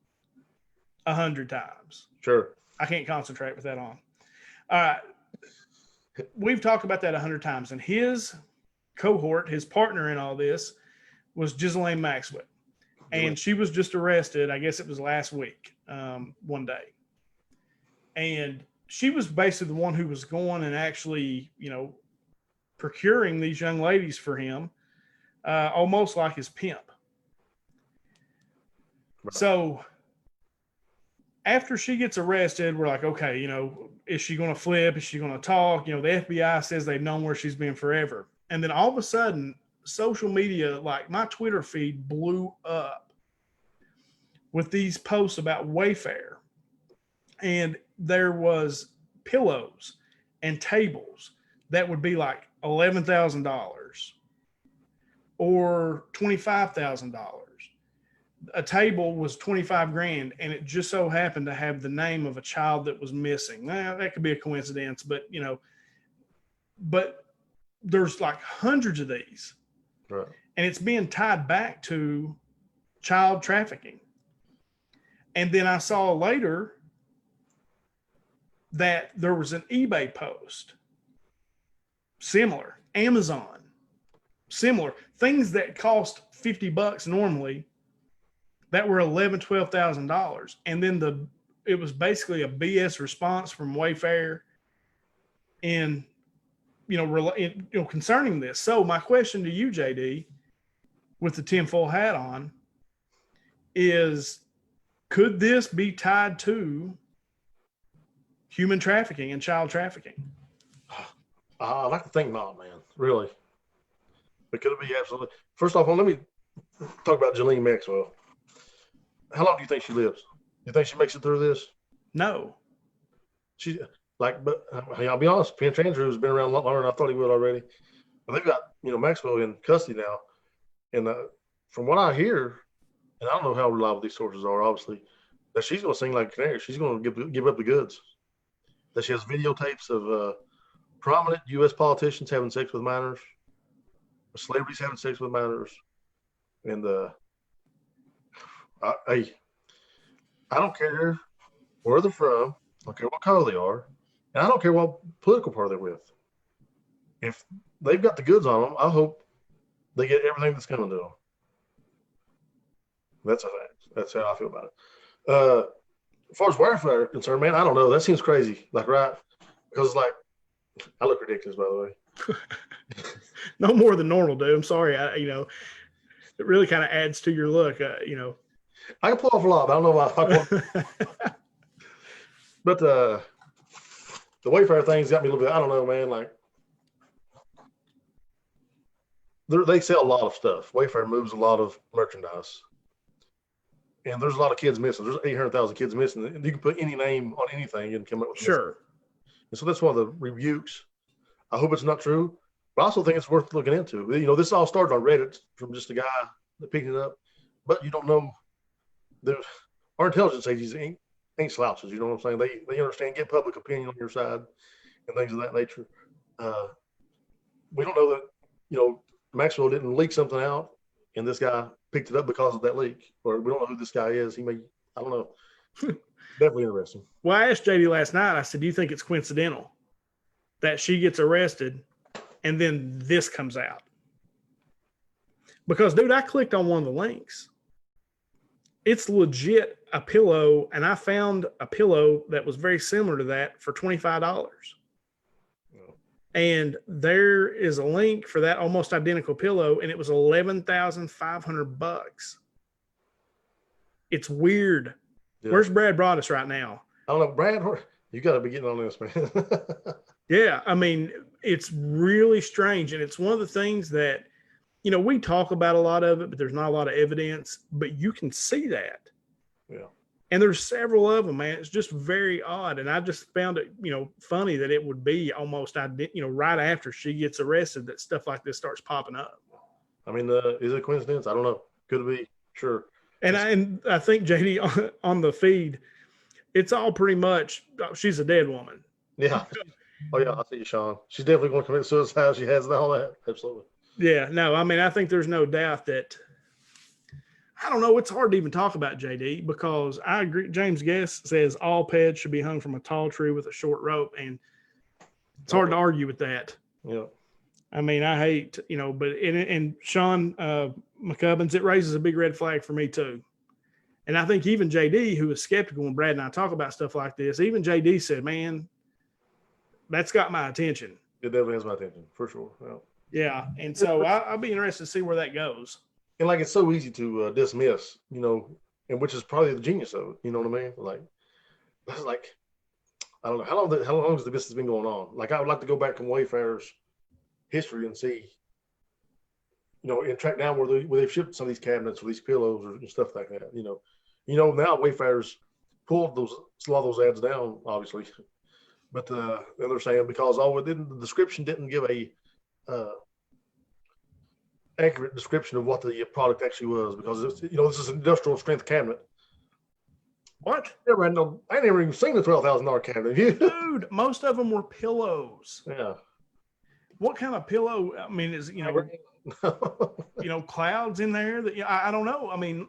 100 times. Sure. I can't concentrate with that on. All right. We've talked about that 100 times. And his cohort, his partner in all this, was Giselanne Maxwell. And she was just arrested, I guess it was last week, one day. And she was basically the one who was going and actually, procuring these young ladies for him, almost like his pimp. Right. So after she gets arrested, we're like, okay, is she going to flip? Is she going to talk? The FBI says they've known where she's been forever. And then all of a sudden, social media, like my Twitter feed, blew up with these posts about Wayfair. And there was pillows and tables that would be like $11,000 or $25,000. a table was 25 grand, and it just so happened to have the name of a child that was missing. Now, that could be a coincidence, but but there's like hundreds of these, Right. and it's being tied back to child trafficking. And then I saw later that there was an eBay post, similar, Amazon, similar, things that cost $50 normally that were $11,000-$12,000. And then it was basically a BS response from Wayfair in concerning this. So my question to you, JD, with the tinfoil hat on, is could this be tied to human trafficking and child trafficking? I like to think not, man. Really. But could it be? Absolutely. First off, let me talk about Giselanne Maxwell. How long do you think she lives? You think she makes it through this? No. She but I'll be honest, Prince Andrew has been around a lot longer than I thought he would already. But they've got Maxwell in custody now, and from what I hear, and I don't know how reliable these sources are, obviously, that she's going to sing like a canary. She's going to give up the goods. That she has videotapes of prominent U.S. politicians having sex with minors, celebrities having sex with minors, and I don't care where they're from. I don't care what color they are, and I don't care what political party they're with. If they've got the goods on them, I hope they get everything that's coming to them. That's a fact. That's how I feel about it. As far as Wayfair is concerned, man, I don't know. That seems crazy. Right? Because I look ridiculous, by the way. No more than normal, dude. I'm sorry. It really kind of adds to your look. I can pull off a lot, but I don't know why. But the Wayfair thing's got me a little bit. I don't know, man. They sell a lot of stuff. Wayfair moves a lot of merchandise. And there's a lot of kids missing. There's 800,000 kids missing. And you can put any name on anything and come up with sure. And so that's one of the rebukes. I hope it's not true, but I also think it's worth looking into. This all started on Reddit from just a guy that picked it up, but you don't know. Our intelligence agencies ain't slouches. You know what I'm saying? They understand, get public opinion on your side and things of that nature. We don't know that, Maxwell didn't leak something out and this guy picked it up because of that leak, or we don't know who this guy is. I don't know. Definitely interesting. Well, I asked JD last night, I said, do you think it's coincidental that she gets arrested and then this comes out? Because, dude, I clicked on one of the links. It's legit a pillow, and I found a pillow that was very similar to that for $25. And there is a link for that almost identical pillow, and it was $11,500. It's weird. Yeah. Where's Brad Broadus right now? I don't know, Brad. You got to be getting on this, man. Yeah, I mean, it's really strange, and it's one of the things that we talk about a lot of it, but there's not a lot of evidence. But you can see that. Yeah. And there's several of them, man. It's just very odd. And I just found it, funny that it would be almost, right after she gets arrested that stuff like this starts popping up. I mean, is it a coincidence? I don't know. Could it be? Sure. And I think, JD, on the feed, it's all pretty much, she's a dead woman. Yeah. Oh, yeah. I see you, Sean. She's definitely going to commit suicide. She has all that. Absolutely. Yeah. No, I mean, I think there's no doubt that, I don't know. It's hard to even talk about, JD, because I agree. James Guest says all pets should be hung from a tall tree with a short rope, and it's hard to argue with that. Yeah. I mean, I hate, but and Sean McCubbins, it raises a big red flag for me too. And I think even JD, who is skeptical when Brad and I talk about stuff like this, even JD said, "Man, that's got my attention." It definitely has my attention, for sure. Yeah, and so I'll be interested to see where that goes. And it's so easy to dismiss, and which is probably the genius of it. You know what I mean? That's I don't know how long has the business been going on. I would like to go back to Wayfair's history and see, and track down where they've shipped some of these cabinets or these pillows or stuff like that. Now Wayfair's pulled a lot of those ads down, obviously, but they're saying because the description didn't give a accurate description of what the product actually was, because it's, this is an industrial strength cabinet. What? I never even seen a $12,000 cabinet. Dude, most of them were pillows. Yeah. What kind of pillow? I mean, is clouds in there? That I don't know. I mean,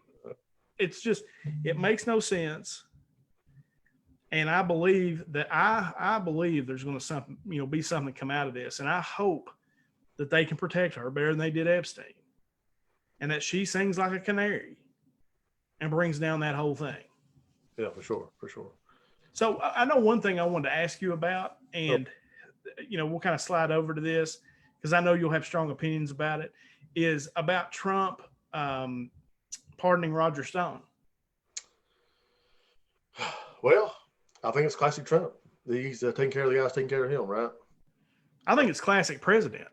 it's just, it makes no sense. And I believe that I believe there's going to be something come out of this, and I hope that they can protect her better than they did Epstein, and that she sings like a canary and brings down that whole thing. Yeah, for sure. So I know one thing I wanted to ask you about, and we'll kind of slide over to this because I know you'll have strong opinions about it, is about Trump pardoning Roger Stone. Well, I think it's classic Trump. He's taking care of the guys taking care of him, right? I think it's classic president.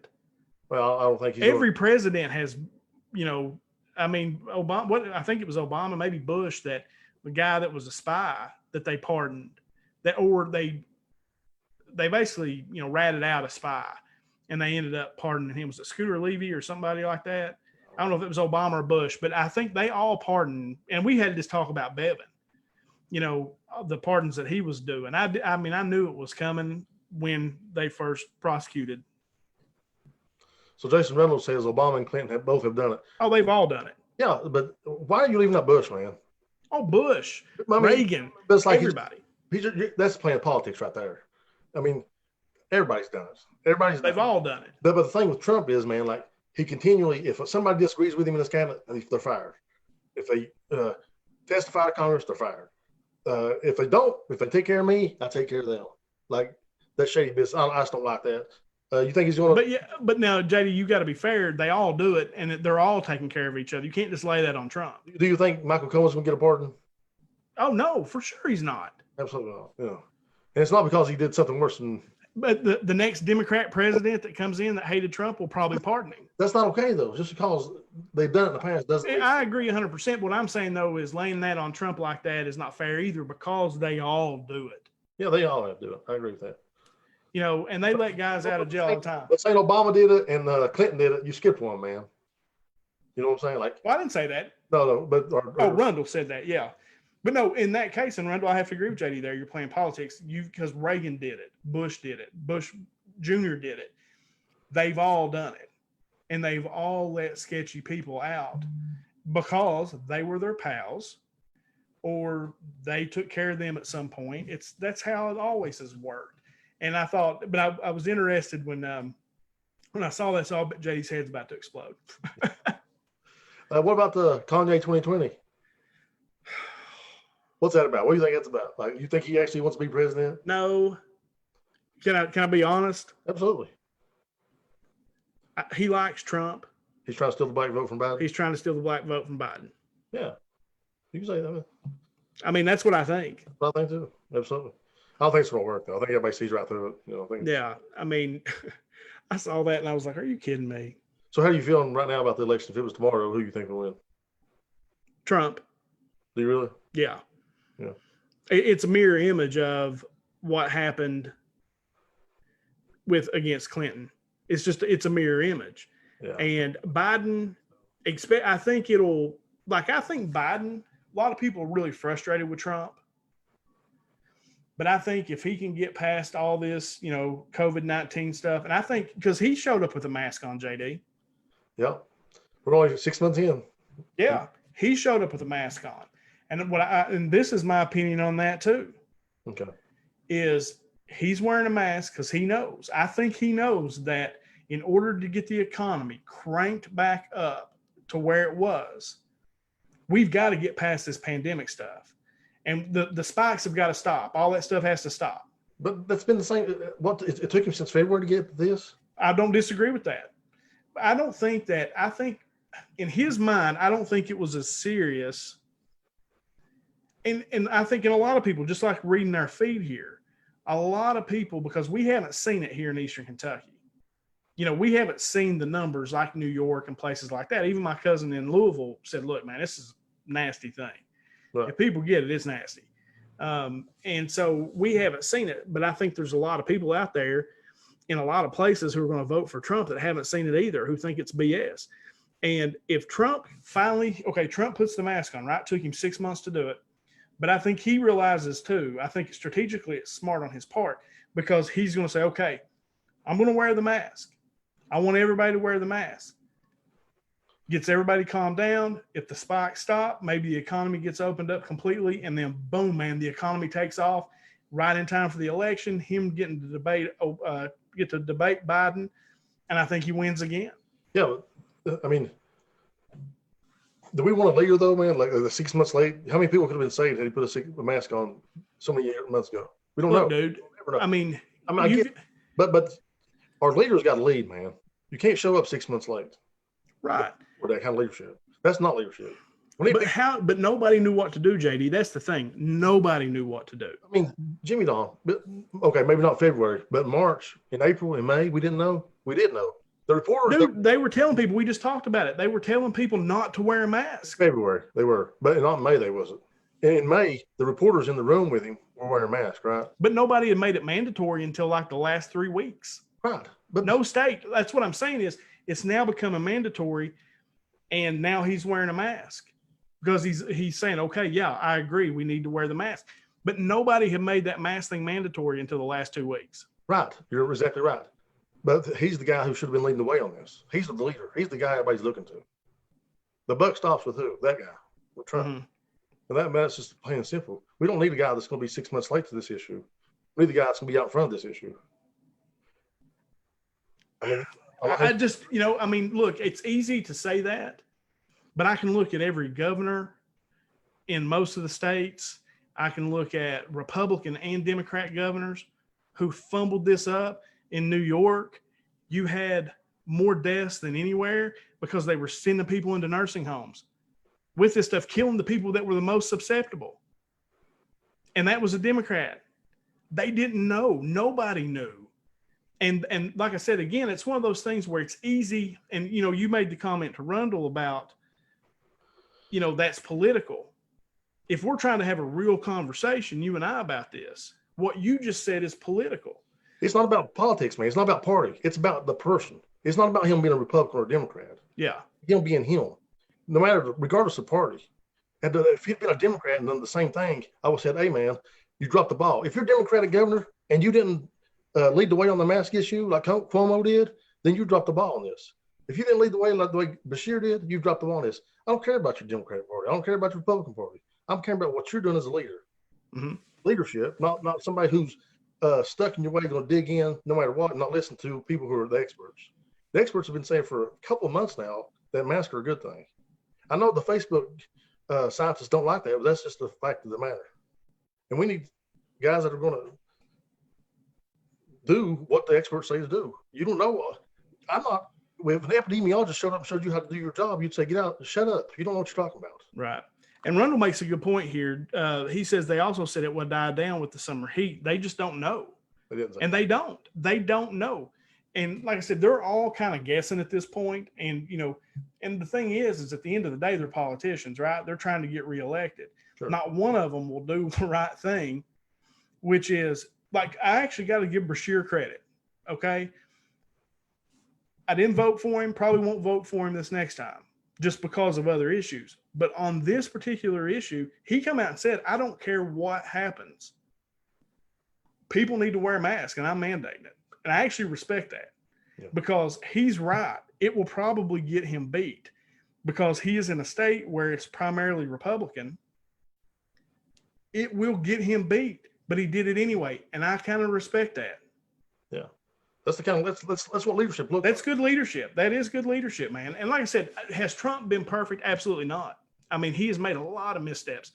Well, I don't think every president has, Obama. I think it was Obama, maybe Bush, that the guy that was a spy that they pardoned, they basically ratted out a spy, and they ended up pardoning him. Was it Scooter Levy or somebody like that? I don't know if it was Obama or Bush, but I think they all pardoned. And we had this talk about Bevan, the pardons that he was doing. I knew it was coming when they first prosecuted. So Jason Reynolds says Obama and Clinton both have done it. Oh, they've all done it. Yeah, but why are you leaving out Bush, man? Oh, Bush, Reagan, that's like everybody. That's playing politics right there. I mean, everybody's done it. They've all done it. But the thing with Trump is, man, like he continually, if somebody disagrees with him in this cabinet, they're fired. If they testify to Congress, they're fired. If they take care of me, I take care of them. Like that shady business. I just don't like that. You think he's going to? But now, JD, you got to be fair. They all do it, and they're all taking care of each other. You can't just lay that on Trump. Do you think Michael Cohen's going to get a pardon? Oh no, for sure he's not. Absolutely not. Yeah, and it's not because he did something worse than. But the next Democrat president that comes in that hated Trump will probably pardon him. That's not okay though. Just because they've done it in the past doesn't. I agree 100%. What I'm saying though is laying that on Trump like that is not fair either, because they all do it. Yeah, they all have to do it. I agree with that. And they let guys out of jail all the time. Let's say Obama did it and Clinton did it. You skipped one, man. You know what I'm saying? Like, well, I didn't say that. No, but Rundle said that, yeah. But no, in that case, and Rundle, I have to agree with JD there. You're playing politics. Because Reagan did it, Bush did it, Bush Jr. did it. They've all done it, and they've all let sketchy people out because they were their pals, or they took care of them at some point. That's how it always has worked. And I thought, but I was interested when I saw that. So I bet JD's head's about to explode. What about the Kanye 2020? What's that about? What do you think that's about? Like, you think he actually wants to be president? No. Can I be honest? Absolutely. He likes Trump. He's trying to steal the black vote from Biden. He's trying to steal the black vote from Biden. Yeah, you can say that. I mean, that's what I think. I think too. Absolutely. I don't think it's going to work though. I think everybody sees right through it. Yeah. I mean, I saw that and I was like, "Are you kidding me?" So, how are you feeling right now about the election? If it was tomorrow, who do you think will win? Trump. Do you really? Yeah. Yeah. It's a mirror image of what happened against Clinton. It's a mirror image. Yeah. And Biden, I think Biden, a lot of people are really frustrated with Trump. But I think if he can get past all this, COVID-19 stuff, and I think because he showed up with a mask on, JD. Yeah. We're only 6 months in. Yeah. He showed up with a mask on. And and this is my opinion on that too. Okay. Is he's wearing a mask because he knows. I think he knows that in order to get the economy cranked back up to where it was, we've got to get past this pandemic stuff. And the spikes have got to stop. All that stuff has to stop. But that's been the same. It took him since February to get this? I don't disagree with that. I think in his mind, I don't think it was as serious. And I think in a lot of people, just like reading our feed here, a lot of people, because we haven't seen it here in Eastern Kentucky. We haven't seen the numbers like New York and places like that. Even my cousin in Louisville said, "Look, man, this is a nasty thing." Right. If people get it, it's nasty. And so we haven't seen it, but I think there's a lot of people out there in a lot of places who are going to vote for Trump that haven't seen it either, who think it's BS. And if Trump finally, Trump puts the mask on, right? Took him 6 months to do it. But I think he realizes too, I think strategically it's smart on his part because he's going to say, okay, I'm going to wear the mask. I want everybody to wear the mask. Gets everybody calmed down. If the spikes stop, maybe the economy gets opened up completely, and then boom, man, the economy takes off right in time for the election. Him getting to debate Biden, and I think he wins again. Yeah, I mean, do we want a leader though, man? Like the 6 months late, how many people could have been saved had he put a mask on so many months ago? We don't know, dude. Know. I mean, I get, but our leaders got to lead, man. You can't show up 6 months late, right? For that kind of leadership. That's not leadership. But nobody knew what to do, JD. That's the thing. Nobody knew what to do. I mean, Jimmy Don, okay, maybe not February, but March, in April, in May, we didn't know. We did know. The reporters, dude, they were telling people. We just talked about it. They were telling people not to wear a mask. February, they were, but not in May. They wasn't. And in May, the reporters in the room with him were wearing a mask, right? But nobody had made it mandatory until like the last 3 weeks. Right. But no state. That's what I'm saying is it's now becoming mandatory. And now he's wearing a mask because he's saying, okay, yeah, I agree. We need to wear the mask. But nobody had made that mask thing mandatory until the last 2 weeks. Right. You're exactly right. But he's the guy who should have been leading the way on this. He's the leader. He's the guy everybody's looking to. The buck stops with who? That guy, with Trump. Mm-hmm. And that's just plain and simple. We don't need a guy that's going to be 6 months late to this issue. We need the guy that's going to be out in front of this issue. I mean, I just, look, it's easy to say that, but I can look at every governor in most of the states. I can look at Republican and Democrat governors who fumbled this up. In New York, you had more deaths than anywhere because they were sending people into nursing homes with this stuff, killing the people that were the most susceptible. And that was a Democrat. They didn't know. Nobody knew. And like I said, again, it's one of those things where it's easy. And, you made the comment to Rundle about, that's political. If we're trying to have a real conversation, you and I, about this, what you just said is political. It's not about politics, man. It's not about party. It's about the person. It's not about him being a Republican or a Democrat. Yeah. Him being him. No matter, regardless of party. And if he'd been a Democrat and done the same thing, I would have said, hey, man, you dropped the ball. If you're a Democratic governor and you didn't lead the way on the mask issue like Cuomo did, then you dropped the ball on this. If you didn't lead the way like the way Bashir did, you dropped the ball on this. I don't care about your Democratic Party. I don't care about your Republican Party. I'm caring about what you're doing as a leader. Mm-hmm. Leadership, not somebody who's stuck in your way, going to dig in no matter what, and not listen to people who are the experts. The experts have been saying for a couple of months now that masks are a good thing. I know the Facebook scientists don't like that, but that's just the fact of the matter. And we need guys that are going to do what the experts say to do. You don't know. I'm not. If an epidemiologist showed up and showed you how to do your job, you'd say, get out, shut up. You don't know what you're talking about. Right. And Rundle makes a good point here. He says they also said it would die down with the summer heat. They just don't know. They don't know. And like I said, they're all kind of guessing at this point. And, and the thing is at the end of the day, they're politicians, right? They're trying to get reelected. Sure. Not one of them will do the right thing, which is like, I actually got to give Bashir credit. Okay. I didn't vote for him. Probably won't vote for him this next time just because of other issues. But on this particular issue, he come out and said, I don't care what happens. People need to wear a mask, and I'm mandating it. And I actually respect that because he's right. It will probably get him beat because he is in a state where it's primarily Republican. It will get him beat, but he did it anyway. And I kind of respect that. Yeah. That's the kind of that's what leadership looks like. That's good leadership. That is good leadership, man. And like I said, has Trump been perfect? Absolutely not. I mean, he has made a lot of missteps,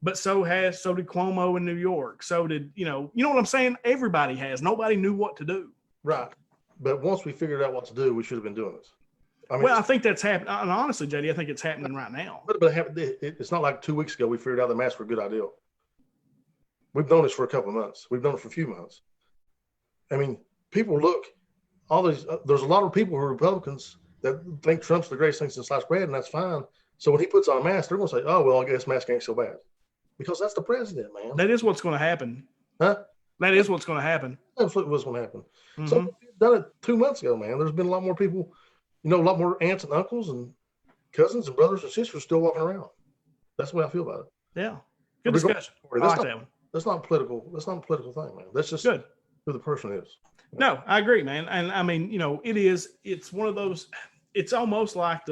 but so did Cuomo in New York. So did, you know what I'm saying? Everybody has. Nobody knew what to do. Right. But once we figured out what to do, we should have been doing this. I mean, I think that's happening. And honestly, JD, I think it's happening right now. But it's not like 2 weeks ago we figured out the masks were a good idea. We've known this for a couple of months. We've known it for a few months. I mean, people look, all these, there's a lot of people who are Republicans that think Trump's the greatest thing since sliced bread, and that's fine. So when he puts on a mask, they're going to say, oh, well, I guess mask ain't so bad. Because that's the president, man. That is what's going to happen. Huh? That is what's going to happen. Absolutely what's going to happen. Mm-hmm. So we've done it 2 months ago, man. There's been a lot more people, a lot more aunts and uncles and cousins and brothers and sisters still walking around. That's the way I feel about it. Yeah. Good discussion. I like that one. That's not political. That's not a political thing, man. That's just good who the person is. No, I agree, man. And I mean, it's one of those, it's almost like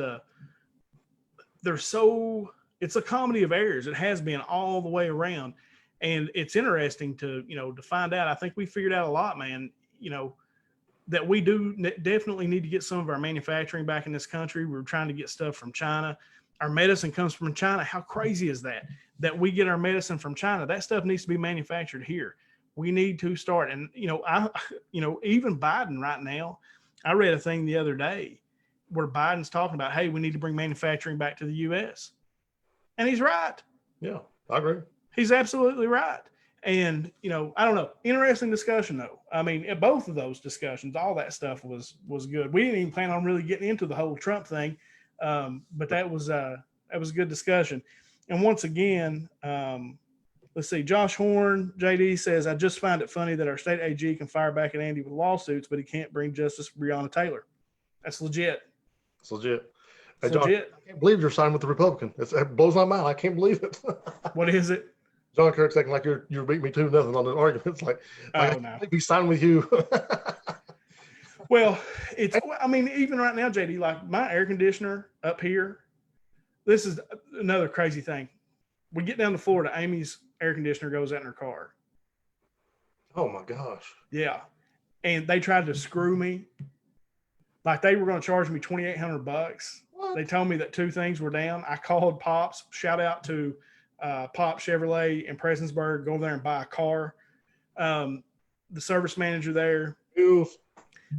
it's a comedy of errors. It has been all the way around. And it's interesting to find out. I think we figured out a lot, man, that we do definitely need to get some of our manufacturing back in this country. We're trying to get stuff from China. Our medicine comes from China. How crazy is that? That we get our medicine from China? That stuff needs to be manufactured here. We need to start. And, even Biden right now, I read a thing the other day where Biden's talking about, hey, we need to bring manufacturing back to the U.S. And he's right. Yeah, I agree. He's absolutely right. And, I don't know. Interesting discussion, though. I mean, at both of those discussions, all that stuff was good. We didn't even plan on really getting into the whole Trump thing, but that was a good discussion. And once again, let's see, Josh Horn, JD says, I just find it funny that our state AG can fire back at Andy with lawsuits, but he can't bring justice for Brianna Taylor. That's legit. It's legit. Hey, John, legit. I can't believe you're signing with the Republican. It blows my mind. I can't believe it. What is it? John Kirk's acting like you're beating me 2-0 on the argument. It's like, I can't be signing with you. Well, even right now, JD, like my air conditioner up here, this is another crazy thing. We get down to Florida, Amy's air conditioner goes out in her car. Oh my gosh. Yeah. And they tried to screw me. Like they were going to charge me $2,800. What? They told me that 2 things were down. I called Pops. Shout out to Pop Chevrolet in Prestonsburg. Go over there and buy a car. The service manager there.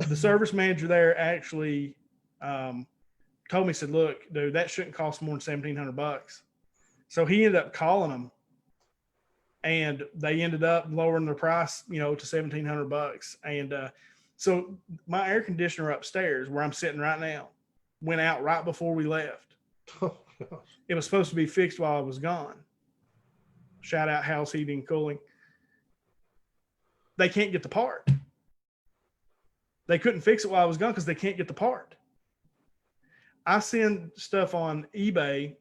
The service manager there actually told me, said, look, dude, that shouldn't cost more than $1,700. So he ended up calling them, and they ended up lowering their price, to $1,700. And so my air conditioner upstairs, where I'm sitting right now, went out right before we left. Oh, gosh. It was supposed to be fixed while I was gone. Shout out House Heating and Cooling. They can't get the part. They couldn't fix it while I was gone because they can't get the part. I send stuff on eBay.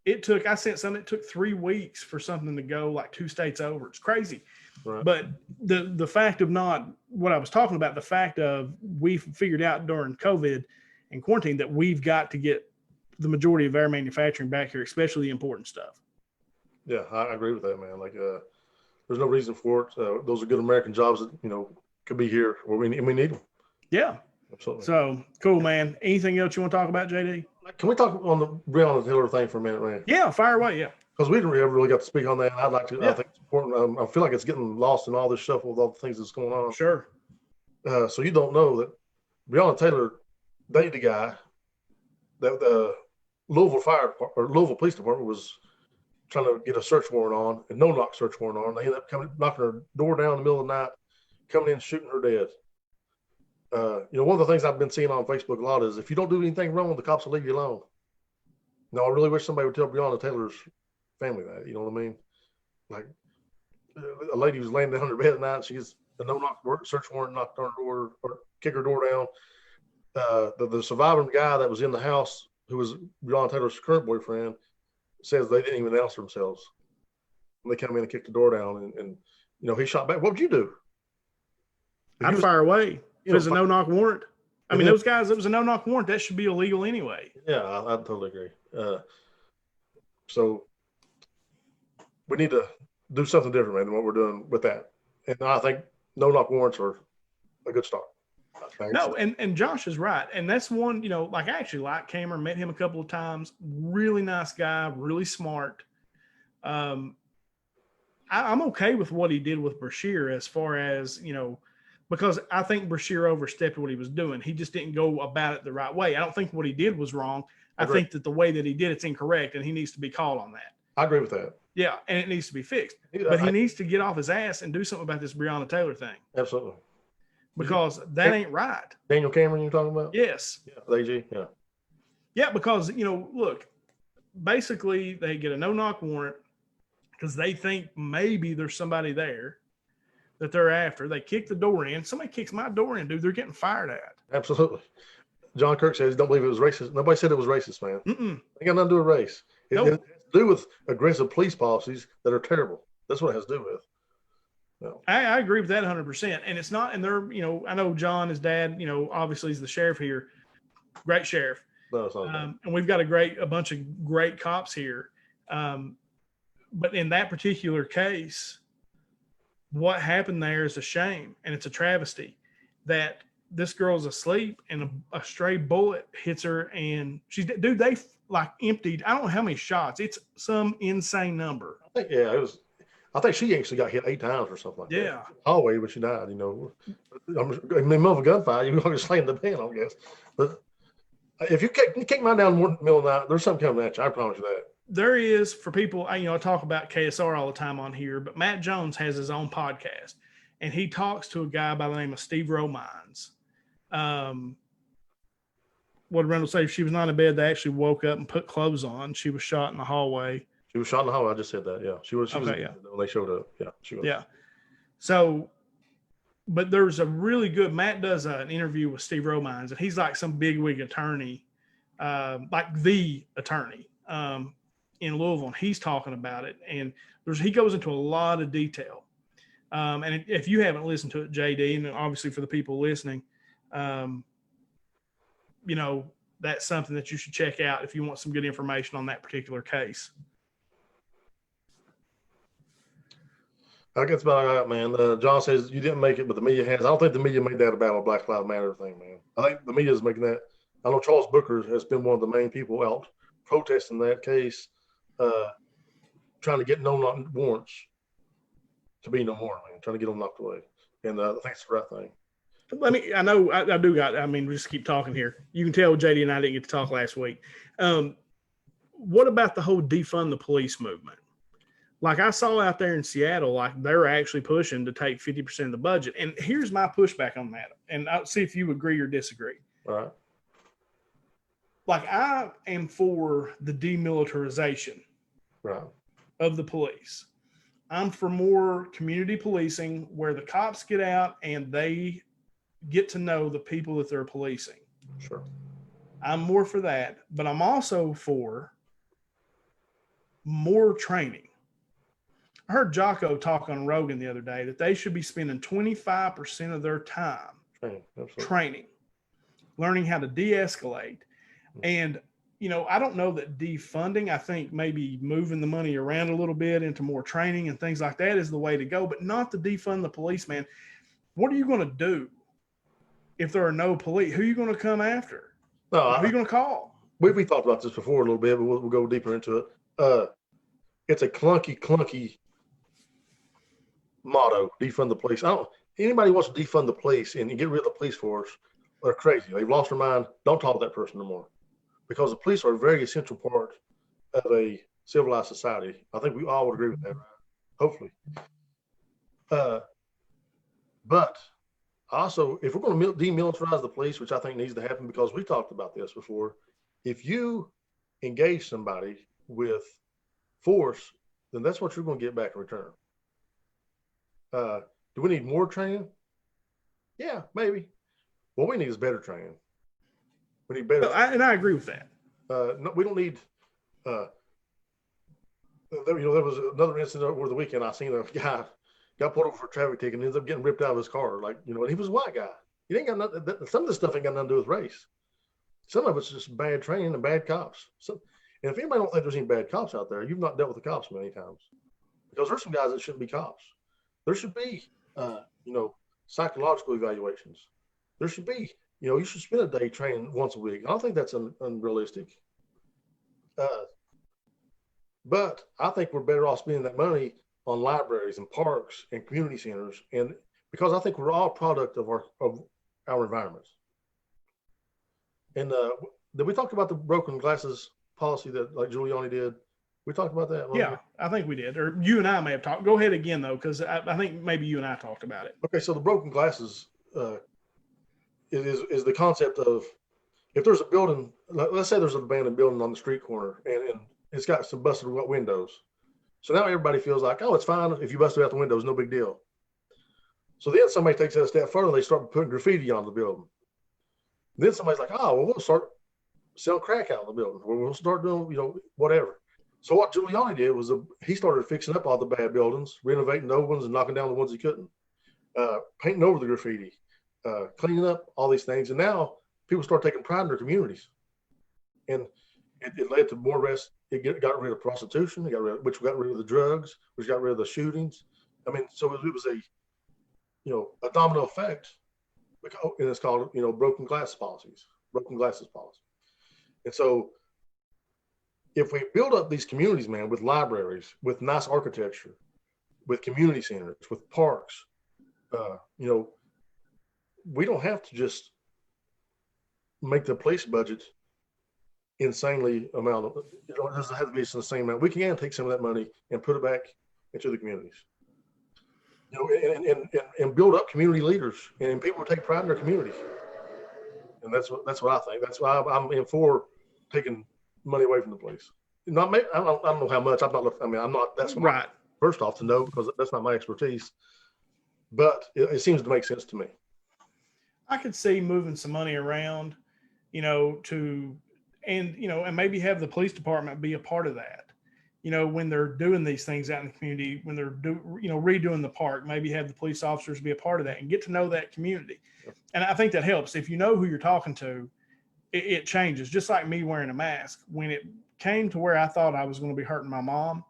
It took 3 weeks for something to go like 2 states over. It's crazy. Right. But the fact of not what I was talking about, the fact of we figured out during COVID and quarantine that we've got to get the majority of our manufacturing back here, especially the important stuff. Yeah, I agree with that, man. Like, there's no reason for it. Those are good American jobs that, could be here where we need them. Yeah. Absolutely. So cool, man. Anything else you want to talk about, JD? Can we talk on the Brianna Taylor thing for a minute, man? Yeah, fire away. Yeah. Because we didn't really got to speak on that. I'd like to. Yeah. I think it's important. I feel like it's getting lost in all this shuffle with all the things that's going on. Sure. So you don't know that Brianna Taylor dated a guy that the Louisville Police Department was trying to get a search warrant on, and no-knock search warrant on. They ended up knocking her door down in the middle of the night, coming in, shooting her dead. One of the things I've been seeing on Facebook a lot is if you don't do anything wrong, the cops will leave you alone. No, I really wish somebody would tell Brianna Taylor's family that. You know what I mean? Like a lady was laying down in her bed at night. She gets a no-knock search warrant knocked on her door or kick her door down. The surviving guy that was in the house, who was Brianna Taylor's current boyfriend, says they didn't even announce themselves. When they come in and kick the door down, and he shot back. What would you do? I'd fire away. If it's a no-knock warrant. I mean, those guys, it was a no-knock warrant. That should be illegal anyway. Yeah, I totally agree. So we need to do something different, man, than what we're doing with that. And I think no-knock warrants are a good start. No, and Josh is right. And that's one, like I actually like Cameron, met him a couple of times. Really nice guy, really smart. I'm okay with what he did with Brashear as far as, because I think Brashear overstepped what he was doing. He just didn't go about it the right way. I don't think what he did was wrong. I think that the way that he did it's incorrect, and he needs to be called on that. I agree with that. Yeah, and it needs to be fixed. But he needs to get off his ass and do something about this Brianna Taylor thing. Absolutely. Because that ain't right. Daniel Cameron you're talking about? Yes. Yeah, AG, yeah. Yeah, because, look, basically they get a no-knock warrant because they think maybe there's somebody there that they're after. They kick the door in. Somebody kicks my door in, dude. They're getting fired at. Absolutely. John Kirk says he don't believe it was racist. Nobody said it was racist, man. Mm-mm. It got nothing to do with race. It Nope. has to do with aggressive police policies that are terrible. That's what it has to do with. No. I agree with that 100%. And it's not, and they're, I know John, his dad, obviously he's the sheriff here. Great sheriff. No, it's not. And we've got a bunch of great cops here. But in that particular case, what happened there is a shame. And it's a travesty that this girl's asleep and a stray bullet hits her. And they like emptied, I don't know how many shots. It's some insane number. I think she actually got hit 8 times or something like that. Yeah. Hallway, but she died, In the middle of a gunfight, you're going to slam the pen, I guess. But if you kick mine down in the middle of the night, there's something coming at you. I promise you that. There is, for people, I talk about KSR all the time on here, but Matt Jones has his own podcast, and he talks to a guy by the name of Steve Romines. What did Randall say? She was not in bed. They actually woke up and put clothes on. She was shot in the hallway. She was shot in the hallway. I just said that. Yeah, she was. Okay, when they showed up. Yeah, she was. Yeah. So, but there's a really good. Matt does an interview with Steve Romines, and he's like some bigwig attorney, like the attorney in Louisville. And he's talking about it, and he goes into a lot of detail. And if you haven't listened to it, JD, and obviously for the people listening, that's something that you should check out if you want some good information on that particular case. I guess about that, man. John says you didn't make it, but the media has. I don't think the media made that about a Black Lives Matter thing, man. I think the media is making that. I know Charles Booker has been one of the main people out protesting that case, trying to get no warrants to be no more, man. Trying to get them knocked away, and I think it's the right thing. We just keep talking here. You can tell JD and I didn't get to talk last week. What about the whole defund the police movement? Like I saw out there in Seattle, like they're actually pushing to take 50% of the budget. And here's my pushback on that. And I'll see if you agree or disagree. All right. Like I am for the demilitarization of the police. I'm for more community policing where the cops get out and they get to know the people that they're policing. Sure. I'm more for that, but I'm also for more training. I heard Jocko talk on Rogan the other day that they should be spending 25% of their time training, learning how to de-escalate. And, I don't know that defunding, I think maybe moving the money around a little bit into more training and things like that is the way to go, but not to defund the police, man. What are you going to do if there are no police? Who are you going to come after? Who are you going to call? We talked about this before a little bit, but we'll go deeper into it. It's a clunky motto, defund the police. Anybody wants to defund the police and get rid of the police force, they're crazy. They've lost their mind. Don't talk to that person no more. Because the police are a very essential part of a civilized society. I think we all would agree with that, right? Hopefully. But also, if we're going to demilitarize the police, which I think needs to happen because we talked about this before, if you engage somebody with force, then that's what you're going to get back in return. Do we need more training? Yeah, maybe. What we need is better training. We need better. And I agree with that. No, we don't need. There was another incident over the weekend. I seen a guy got pulled over for a traffic ticket and ends up getting ripped out of his car. And he was a white guy. He ain't got nothing. Some of this stuff ain't got nothing to do with race. Some of it's just bad training and bad cops. And if anybody don't think there's any bad cops out there, you've not dealt with the cops many times. Because there's some guys that shouldn't be cops. There should be, psychological evaluations. There should be, you should spend a day training once a week. I don't think that's unrealistic. But I think we're better off spending that money on libraries and parks and community centers, and because I think we're all product of our environments. And did we talk about the broken glasses policy that like Giuliani did? We talked about that. Yeah, I think we did. Or you and I may have talked. Go ahead again, though, because I think maybe you and I talked about it. Okay, so the broken glasses is the concept of if there's a building, let's say there's an abandoned building on the street corner, and it's got some busted windows. So now everybody feels like, oh, it's fine if you busted out the windows, no big deal. So then somebody takes that a step further, and they start putting graffiti on the building. Then somebody's like, oh, well, we'll start selling crack out of the building. We'll start doing, whatever. So what Giuliani did was he started fixing up all the bad buildings, renovating the old ones and knocking down the ones he couldn't, painting over the graffiti, cleaning up all these things. And now people start taking pride in their communities. And it led to more arrests. It got rid of prostitution, which got rid of the drugs, which got rid of the shootings. I mean, so it was a domino effect. And it's called, broken glasses policy. And so if we build up these communities, man, with libraries, with nice architecture, with community centers, with parks, we don't have to just make the police budget insanely amount of, it doesn't have to be the same amount. We can take some of that money and put it back into the communities, and build up community leaders and people who take pride in their communities. And that's what I think. That's why I'm in for taking money away from the police. I don't know how much. I'm not. That's right. First off, to know, because that's not my expertise. But it seems to make sense to me. I could see moving some money around, and maybe have the police department be a part of that. When they're doing these things out in the community, when they're redoing the park, maybe have the police officers be a part of that and get to know that community. Yep. And I think that helps. If you know who you're talking to, it changes. Just like me wearing a mask. When it came to where I thought I was going to be hurting my mom,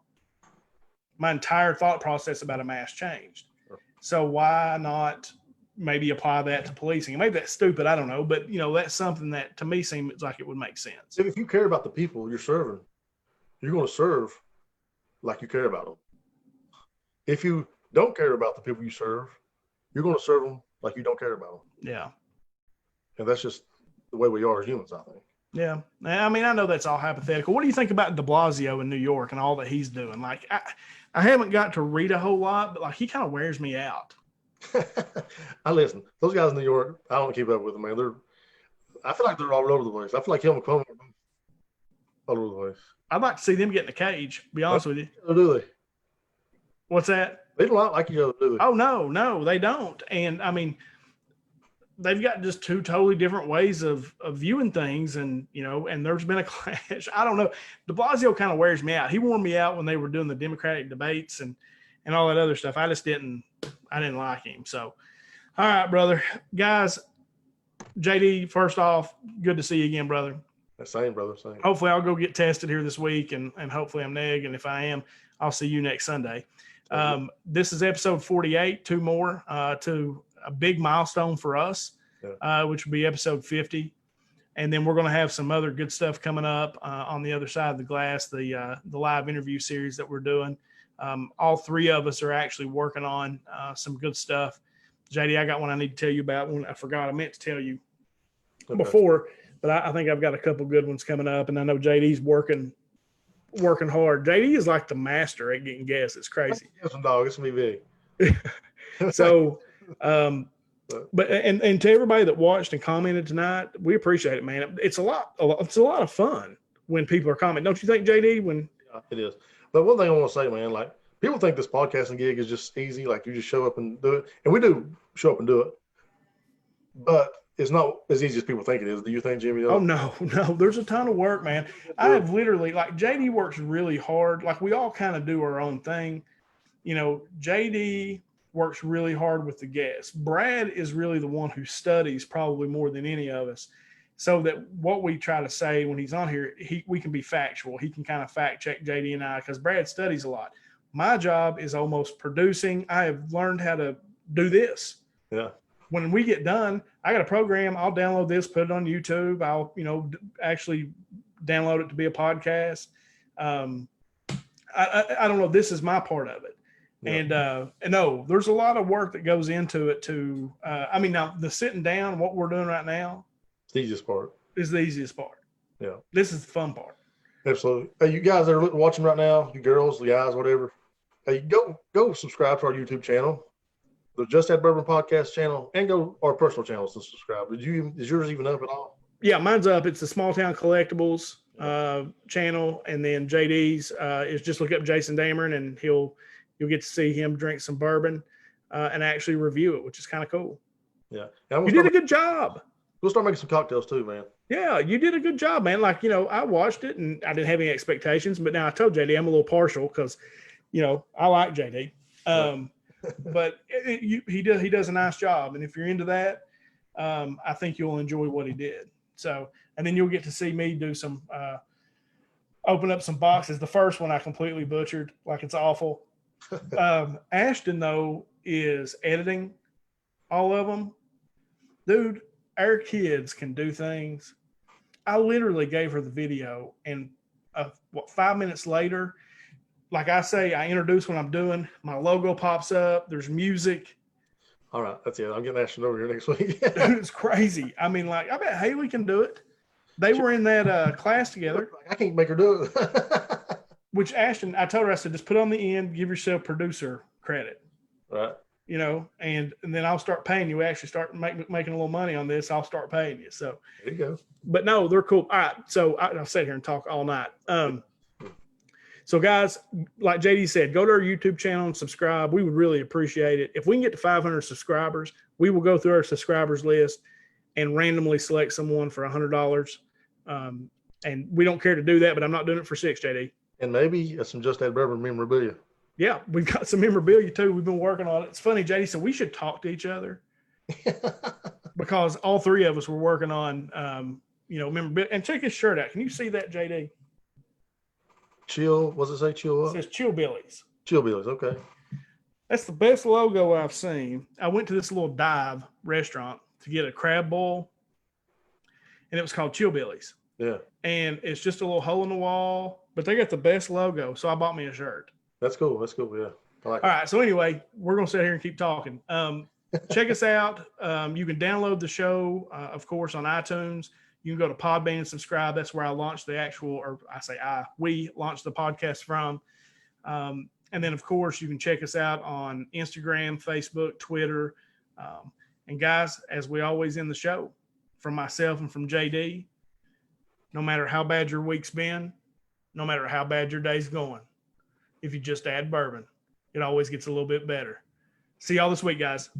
my entire thought process about a mask changed. Sure. So why not maybe apply that to policing? Maybe that's stupid, I don't know, but that's something that to me seems like it would make sense. If you care about the people you're serving, you're going to serve like you care about them. If you don't care about the people you serve, you're going to serve them like you don't care about them. Yeah. And that's just the way we are as humans, I think. Yeah. I mean, I know that's all hypothetical. What do you think about de Blasio in New York and all that he's doing? Like, I haven't got to read a whole lot, but like he kind of wears me out. I listen. Those guys in New York, I don't keep up with them, man. I feel like they're all over the place. I feel like him and Cuomo all over the place. I'd like to see them get in a cage, be honest with you. Or do they? What's that? They don't like each other, do they? Oh, no, they don't. And I mean, they've got just two totally different ways of viewing things. And, and there's been a clash. I don't know. De Blasio kind of wears me out. He wore me out when they were doing the Democratic debates and all that other stuff. I didn't like him. So, all right, brother. Guys, JD, first off, good to see you again, brother. Same, brother. Same. Hopefully I'll go get tested here this week and hopefully I'm neg. And if I am, I'll see you next Sunday. This is episode 48, two more to a big milestone for us, which will be episode 50. And then we're going to have some other good stuff coming up on the other side of the glass, the live interview series that we're doing. All three of us are actually working on some good stuff. JD, I got one I need to tell you about. One I forgot I meant to tell you before, but I think I've got a couple good ones coming up, and I know JD's working hard. JD is like the master at getting guests. It's crazy. Dog, it's gonna be big. So, but and to everybody that watched and commented tonight, we appreciate it, man. It's a lot of fun when people are commenting. Don't you think, JD? Yeah, it is. But one thing I want to say, man, like people think this podcasting gig is just easy, like you just show up and do it, and we do show up and do it, but it's not as easy as people think it is. Do you think, Jimmy? Oh, no. There's a ton of work, man. I have literally, like, JD works really hard. Like, we all kind of do our own thing. JD works really hard with the guests. Brad is really the one who studies probably more than any of us. So that what we try to say when he's on here, we can be factual. He can kind of fact check JD and I because Brad studies a lot. My job is almost producing. I have learned how to do this. Yeah. When we get done, I got a program. I'll download this, put it on YouTube. I'll, actually download it to be a podcast. I don't know. This is my part of it. Yeah. And no, there's a lot of work that goes into it too. Now the sitting down, what we're doing right now, it's the easiest part. Is the easiest part. Yeah. This is the fun part. Absolutely. Hey, you guys that are watching right now, you girls, the guys, whatever, hey, go subscribe to our YouTube channel, the Just That Bourbon podcast channel, and go our personal channels to subscribe. Is yours even up at all? Yeah, mine's up. It's the Small Town Collectibles channel, and then JD's is just look up Jason Dameron, and you'll get to see him drink some bourbon and actually review it, which is kind of cool. Yeah, you did a good job. We'll start making some cocktails too, man. Yeah, you did a good job, man. Like, I watched it and I didn't have any expectations, but now I told JD I'm a little partial because, I like JD. But he does a nice job. And if you're into that, I think you'll enjoy what he did. So, and then you'll get to see me do some, open up some boxes. The first one I completely butchered, like it's awful. Ashton, though, is editing all of them. Dude, our kids can do things. I literally gave her the video, and 5 minutes later, like I say, I introduce what I'm doing. My logo pops up. There's music. All right, that's it. I'm getting Ashton over here next week. Dude, it's crazy. I mean, like, I bet Haley can do it. They were in that class together. I can't make her do it. Which Ashton, I told her, I said, just put on the end, give yourself producer credit. Right. And then I'll start paying you. We actually start making a little money on this. I'll start paying you. So there you go. But no, they're cool. All right. So I'll sit here and talk all night. So guys, like JD said, go to our YouTube channel and subscribe. We would really appreciate it. If we can get to 500 subscribers, we will go through our subscribers list and randomly select someone for $100. And we don't care to do that, but I'm not doing it for $6, JD. And maybe some Just Add Bourbon memorabilia. Yeah, we've got some memorabilia too. We've been working on it. It's funny, JD said we should talk to each other because all three of us were working on, memorabilia. And check his shirt out. Can you see that, JD? Chill. What's it say? Chill up? It says Chill Billies. Chill Billies. Okay. That's the best logo I've seen. I went to this little dive restaurant to get a crab boil, and it was called Chill Billies. Yeah. And it's just a little hole in the wall, but they got the best logo. So I bought me a shirt. That's cool. That's cool. Yeah. All right. So anyway, we're going to sit here and keep talking. Check us out. You can download the show, of course, on iTunes. You can go to Podbean and subscribe. That's where I launched the we launched the podcast from. And then, of course, you can check us out on Instagram, Facebook, Twitter. And guys, as we always end the show, from myself and from JD, no matter how bad your week's been, no matter how bad your day's going, if you just add bourbon, it always gets a little bit better. See y'all this week, guys.